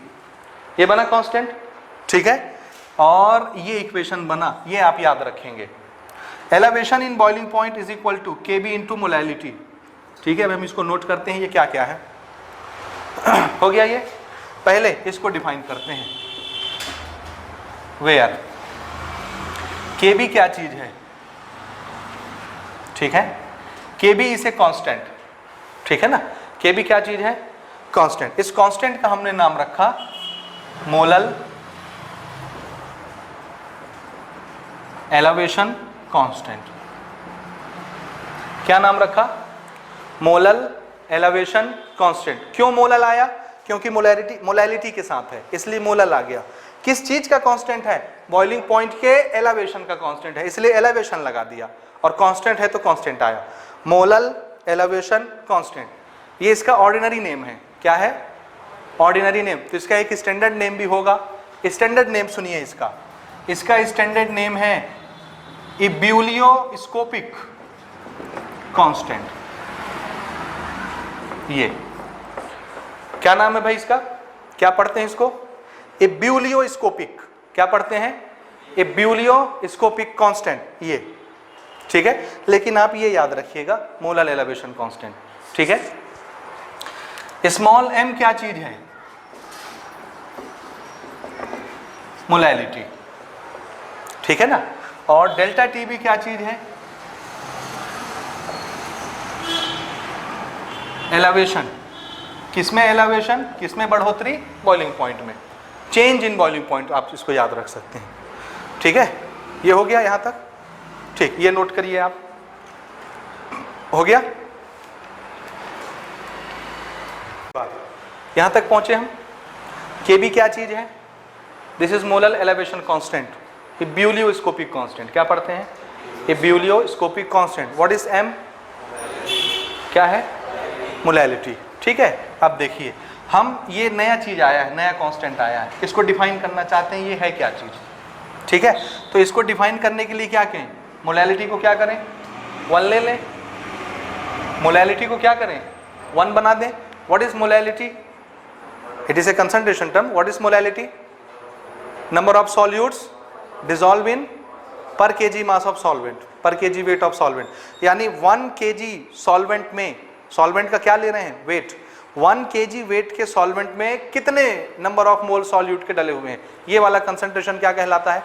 ये बना कांस्टेंट। ठीक है, और ये इक्वेशन बना, ये आप याद रखेंगे। Elevation in boiling point is equal to K B into molality. ठीक है, अब हम इसको नोट करते हैं, ये क्या क्या है। हो गया ये। पहले इसको डिफाइन करते हैं। वेयर के बी क्या चीज है? ठीक है, के बी इज ए कांस्टेंट। ठीक है ना, के बी क्या चीज है? कांस्टेंट। इस कांस्टेंट का हमने नाम रखा मोलल एलिवेशन कांस्टेंट। क्या नाम रखा? Molal elevation constant. क्यों मोलल आया? क्योंकि मोलैलिटी के साथ है, इसलिए मोलल आ गया। किस चीज का कांस्टेंट है? बॉइलिंग पॉइंट के एलिवेशन का कांस्टेंट है, इसलिए एलिवेशन लगा दिया। और कांस्टेंट है तो कांस्टेंट आया, मोलल एलिवेशन कांस्टेंट। ये इसका ऑर्डिनरी नेम है। क्या है? Ordinary name. तो इसका एक स्टैंडर्ड नेम भी होगा। स्टैंडर्ड नेम सुनिए इसका। इसका स्टैंडर्ड नेम है इब्यूलियोस्कोपिक कांस्टेंट। ये क्या नाम है भाई इसका? क्या पढ़ते हैं इसको? इब्यूलियोस्कोपिक। क्या पढ़ते हैं? Ebullioscopic constant. ये ठीक है, लेकिन आप ये याद रखिएगा, मोलल एलिवेशन कांस्टेंट। ठीक है। स्मॉल m क्या चीज है? मोलैलिटी। ठीक है ना। और डेल्टा टी भी क्या चीज है? एलिवेशन। किसमें एलिवेशन? किसमें बढ़ोतरी? बॉइलिंग पॉइंट में। चेंज इन बॉइलिंग पॉइंट, आप इसको याद रख सकते हैं। ठीक है, ये हो गया यहां तक। ठीक, ये नोट करिए आप। हो गया, यहां तक पहुंचे हम। के बी क्या चीज है? This is molal elevation constant, ebullioscopic constant. क्या पढ़ते हैं? Ebullioscopic constant. What is M? क्या है? मोलैलिटी। ठीक है, अब देखिए, हम ये नया चीज आया है, नया कांस्टेंट आया है, इसको डिफाइन करना चाहते हैं, ये है क्या चीज। ठीक है, तो इसको डिफाइन करने के लिए क्या करें? मोलैलिटी को क्या करें? 1 ले लें। मोलैलिटी को क्या करें? 1 बना दें। What is molality? It is a concentration term. What is molality? Number of solutes dissolve in पर केजी मास ऑफ सॉल्वेंट, पर केजी वेट ऑफ सॉल्वेंट। यानी 1 केजी सॉल्वेंट में, सॉल्वेंट का क्या ले रहे हैं? वेट। 1 केजी वेट के सॉल्वेंट में कितने नंबर ऑफ मोल सॉल्यूट के डले हुए हैं? ये वाला कंसंट्रेशन क्या कहलाता है?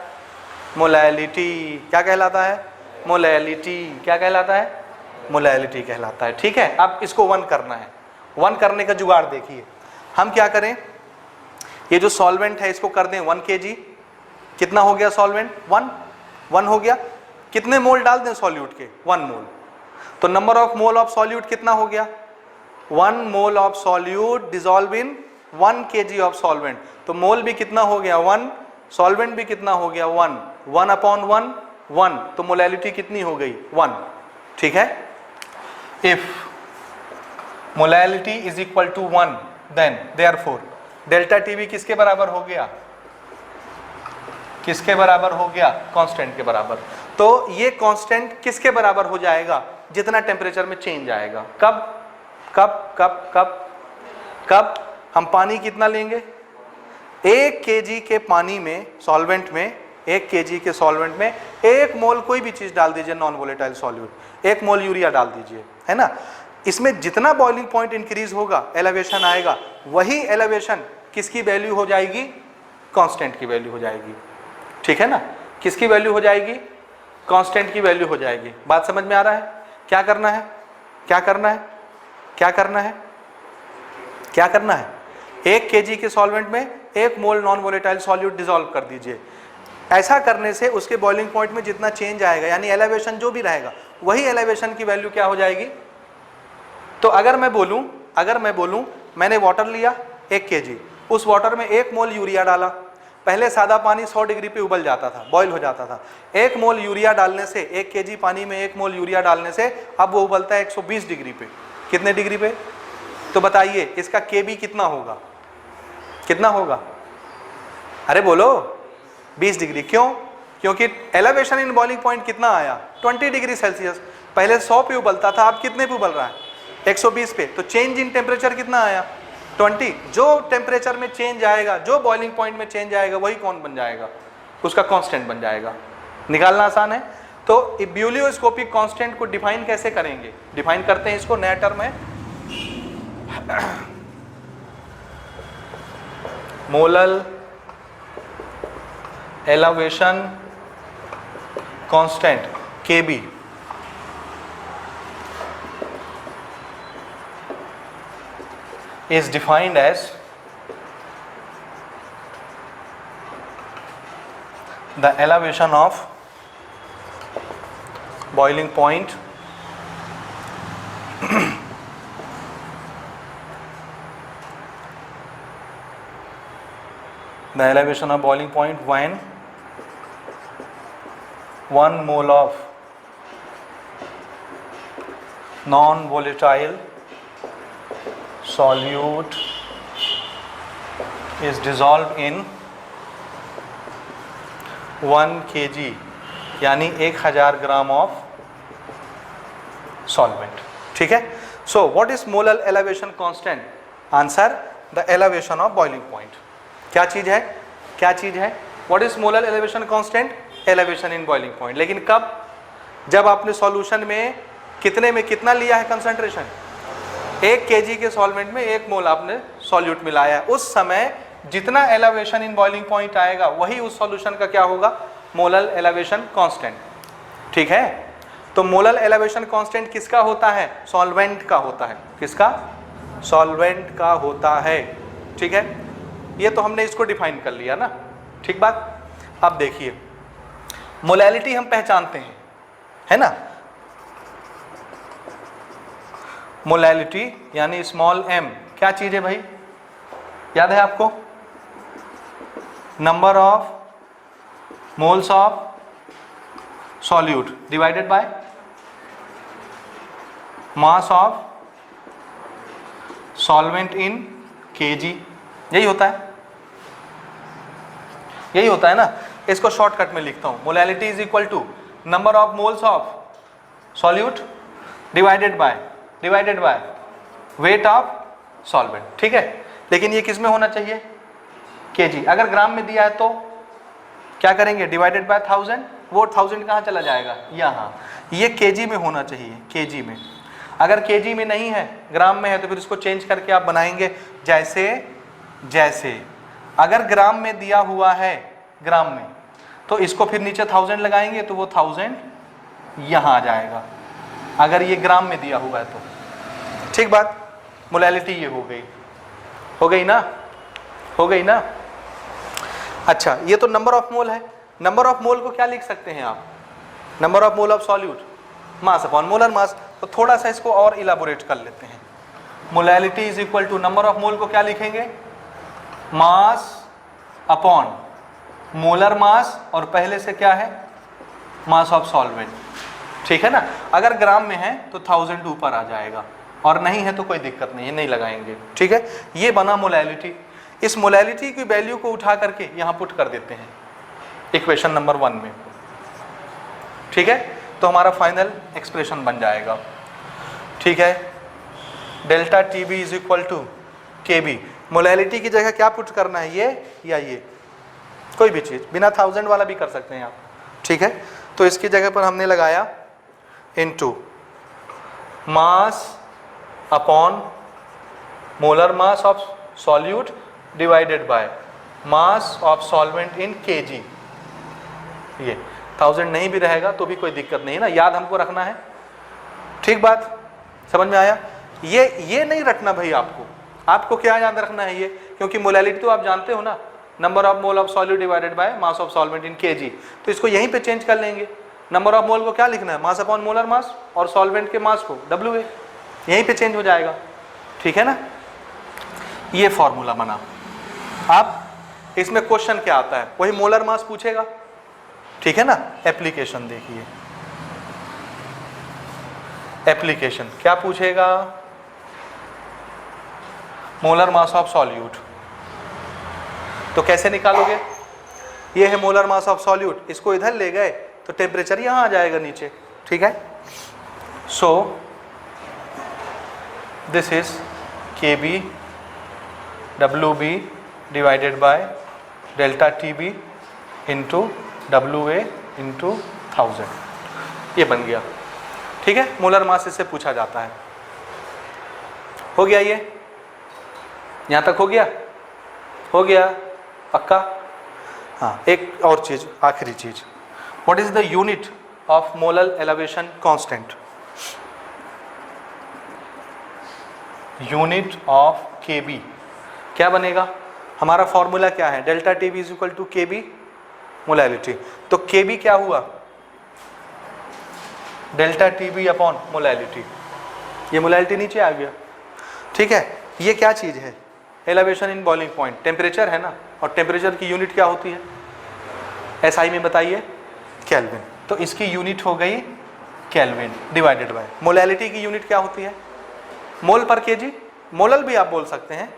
मोलैलिटी। क्या कहलाता है? मोलैलिटी। क्या कहलाता है? मोलैलिटी कहलाता है। ठीक है, अब इसको 1 करना है। 1 करने का जुगाड़ देखिए, हम क्या करें? ये जो सॉल्वेंट है इसको कर दें 1 kg, कितना हो गया सॉल्वेंट? 1 हो गया। कितने मोल डाल दें सॉल्यूट के? 1 मोल। तो number of mole of solute कितना हो गया? 1 मोल of solute dissolve in 1 kg of solvent. तो मोल भी कितना हो गया? 1, सॉल्वेंट भी कितना हो गया? 1, 1/1 1, तो मोलैलिटी कितनी हो गई? 1। ठीक है, if molality is equal to 1 then therefore delta T भी किसके बराबर हो गया? किसके बराबर हो गया? कांस्टेंट के बराबर। तो ये कांस्टेंट किसके बराबर हो जाएगा? जितना टेम्परेचर में चेंज आएगा। कब कब कब कब कब? हम पानी कितना लेंगे? 1 kg के पानी में, सॉल्वेंट में, 1 kg के सॉल्वेंट में 1 मोल कोई भी चीज डाल दीजिए, नॉन वोलेटाइल सॉल्यूट, 1 मोल यूरिया डाल दीजिए, है ना। इसमें जितना बॉइलिंग पॉइंट इंक्रीज होगा, एलिवेशन आएगा, वही एलिवेशन किसकी वैल्यू हो जाएगी? कांस्टेंट की वैल्यू हो जाएगी। ठीक है ना, किसकी वैल्यू हो जाएगी? कांस्टेंट की वैल्यू हो जाएगी। बात समझ में आ रहा है? क्या करना है? क्या करना है? क्या करना है? क्या करना है? 1 kg के सॉल्वेंट में 1 मोल नॉन वोलेटाइल सॉल्यूट डिसॉल्व कर दीजिए। ऐसा करने से उसके बॉइलिंग पॉइंट में जितना चेंज आएगा, यानी एलिवेशन जो भी रहेगा, वही एलिवेशन की वैल्यू क्या हो जाएगी? तो अगर मैं बोलूं मैंने वाटर लिया 1 kg, उस वाटर में 1 मोल यूरिया डाला। पहले सादा पानी 100 डिग्री पे उबल जाता था, बॉयल हो जाता था। 1 मोल यूरिया डालने से, 1 kg पानी में 1 मोल यूरिया डालने से अब वो उबलता है 120 डिग्री पे। कितने डिग्री पे? तो बताइए इसका Kb कितना होगा? कितना होगा? अरे बोलो, 20 डिग्री। क्यों? क्योंकि एलिवेशन इन बॉइलिंग पॉइंट कितना आया? 20 डिग्री सेल्सियस। पहले 100 पे उबलता था, अब कितने पे उबल रहा है? 120 पे। तो चेंज इन टेम्परेचर कितना आया? 20। जो टेम्परेचर में चेंज आएगा, जो बॉइलिंग पॉइंट में चेंज आएगा, वही कौन बन जाएगा? उसका कांस्टेंट बन जाएगा। निकालना आसान है। तो ब्यूलियोस्कोपिक कांस्टेंट को डिफाइन कैसे करेंगे? डिफाइन करते हैं इसको नया टर्म है molal elevation constant, Kb। is defined as the elevation of boiling point the elevation of boiling point when 1 mole of non-volatile solute is dissolved in 1 kg, यानी 1000 ग्राम ऑफ सॉल्वेंट। ठीक है। So what is molal elevation constant? Answer, the elevation of boiling point. क्या चीज है? क्या चीज है? What is molal elevation constant? Elevation in boiling point. लेकिन कब? जब आपने सॉल्यूशन में कितना लिया है कंसंट्रेशन? 1 kg के सॉल्वेंट में 1 मोल आपने सॉल्यूट मिलाया, उस समय जितना एलिवेशन इन बॉइलिंग पॉइंट आएगा, वही उस सॉल्यूशन का क्या होगा? Molal elevation constant. ठीक है। तो मोलल एलिवेशन कांस्टेंट किसका होता है? सॉल्वेंट का होता है। किसका? सॉल्वेंट का होता है। ठीक है। ये तो हमने इसको डिफाइन कर लिया ना। ठीक बात। अब देखिए, मोलैलिटी हम पहचानते हैं, है ना। मोलैलिटी यानी स्मॉल m क्या चीज है भाई? याद है आपको? Number of moles of solute divided by mass of solvent in kg। यही होता है, यही होता है ना। इसको शॉर्टकट में लिखता हूं, molality is equal to number of moles of solute divided by weight of solvent. ठीक है। लेकिन ये किस में होना चाहिए? kg। अगर ग्राम में दिया है तो क्या करेंगे? Divided by 1000। वो 1000 कहाँ चला जाएगा? यहाँ। ये kg में होना चाहिए, kg में। अगर kg में नहीं है, ग्राम में है, तो फिर इसको चेंज करके आप बनाएंगे जैसे अगर ग्राम में दिया हुआ है, ग्राम में, तो इसको फिर नीचे 1000 लगाएंगे तो वो 1000 यहाँ आ जाएगा, अगर ये ग्राम में दिया हुआ है तो। ठीक बात। मोलैलिटी ये हो गई ना, हो गई ना। अच्छा, ये तो नंबर ऑफ मोल है। नंबर ऑफ मोल को क्या लिख सकते हैं आप? Number of mole of solute mass upon molar mass. तो थोड़ा सा इसको और इलाबोरेट कर लेते हैं। Molality is equal to number of mole को क्या लिखेंगे? मास अपॉन मोलर मास, और पहले से क्या है? Mass of solvent. ठीक है ना? अगर ग्राम में है तो 1000 ऊपर आ जाएगा, और नहीं है तो कोई दिक्कत नहीं है, नहीं लगाएंगे। ठीक है, ये बना मोलैलिटी। इस मोलैलिटी की वैल्यू को उठा करके यहाँ पुट कर देते हैं इक्वेशन नंबर 1 में। ठीक है, तो हमारा फाइनल एक्सप्रेशन बन जाएगा। ठीक है, delta T B is equal to K B. Molality की जगह क्या पुट करना है, ये या ये, कोई भी चीज़, बिना 1000 वाला भी कर सकते हैं आप। ठीक है, तो इसकी जगह पर हमने लगाया into mass upon molar mass of solute divided by mass of solvent in KG. ये 1000 नहीं भी रहेगा तो भी कोई दिक्कत नहीं है ना, याद हमको रखना है। ठीक बात, समझ में आया? ये नहीं रखना भाई आपको। आपको क्या याद रखना है ये, क्योंकि मोलैलिटी तो आप जानते हो ना, number of mole of solute divided by mass of solvent in KG. तो इसको यहीं पे चेंज कर लेंगे। नंबर ऑफ मोल को क्या लिखना है? मास अपॉन मोलर मास, और सॉल्वेंट के मास को WA, यहीं पे चेंज हो जाएगा। ठीक है ना? ये फॉर्मूला बना। अब इसमें क्वेश्चन क्या आता है? वही मोलर मास पूछेगा। ठीक है ना? एप्लीकेशन देखिए, एप्लीकेशन क्या पूछेगा? Molar mass of solute. तो कैसे निकालोगे? ये है मोलर मास ऑफ सॉल्यूट, इसको इधर ले गए तो टेम्परेचर यहाँ आ जाएगा नीचे। ठीक है, so this is KB WB divided by delta TB into WA into 1000। ये बन गया। ठीक है, मोलर मास इससे पूछा जाता है। हो गया? ये यहाँ तक हो गया? हो गया पक्का? हाँ, एक और चीज़, आखिरी चीज़, what is the unit of molar elevation constant? Unit of KB क्या बनेगा? हमारा फॉर्मूला क्या है? Delta TB is equal to KB molality. तो KB क्या हुआ? Delta TB upon molality. ये मोलैलिटी नीचे आ गया। ठीक है, ये क्या चीज़ है? Elevation in boiling point, temperature है ना, और टेम्परेचर की यूनिट क्या होती है? SI में बताइए, केल्विन। तो इसकी यूनिट हो गई केल्विन डिवाइडेड बाय मोलैलिटी की यूनिट क्या होती है? मोल पर केजी, मोलल भी आप बोल सकते हैं।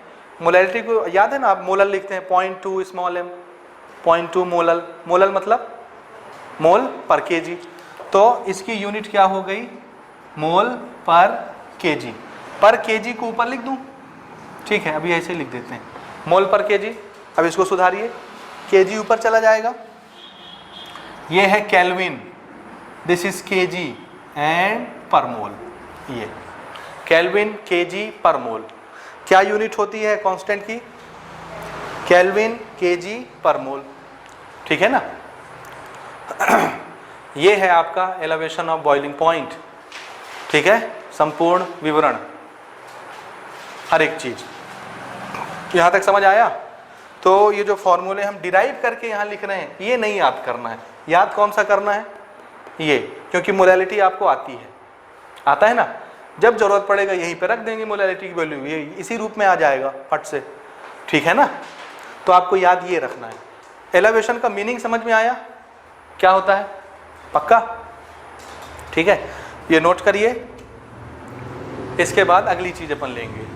मोलैलिटी को याद है ना, आप मोलल लिखते हैं 0.2 स्मॉल m, 0.2 मोलल। मोलल मतलब मोल पर केजी। तो इसकी यूनिट क्या हो गई? मोल पर केजी। पर केजी को ऊपर लिख दूं? ठीक है, अभी ऐसे लिख देते हैं, मोल पर केजी। अब इसको सुधारिए, केजी ऊपर चला जाएगा। ये है kelvin, this is KG and पर मोल। ये केल्विन केजी पर मोल। क्या यूनिट होती है कांस्टेंट की? केल्विन केजी पर मोल। ठीक है ना? ये है आपका एलिवेशन ऑफ बॉइलिंग पॉइंट। ठीक है, संपूर्ण विवरण, हर एक चीज। यहाँ तक समझ आया? तो ये जो फॉर्मूले हम डिराइव करके यहाँ लिख रहे हैं, ये नहीं याद करना है। याद कौन सा करना है? ये, क्योंकि मोलैलिटी आपको आती है, आता है ना, जब जरूरत पड़ेगा यहीं पे रख देंगे मोलैलिटी की वैल्यू, ये इसी रूप में आ जाएगा फट से। ठीक है ना? तो आपको याद ये रखना है। एलिवेशन का मीनिंग समझ में आया क्या होता है? पक्का? ठीक है, ये नोट करिए। इसके बाद अगली चीज अपन लेंगे।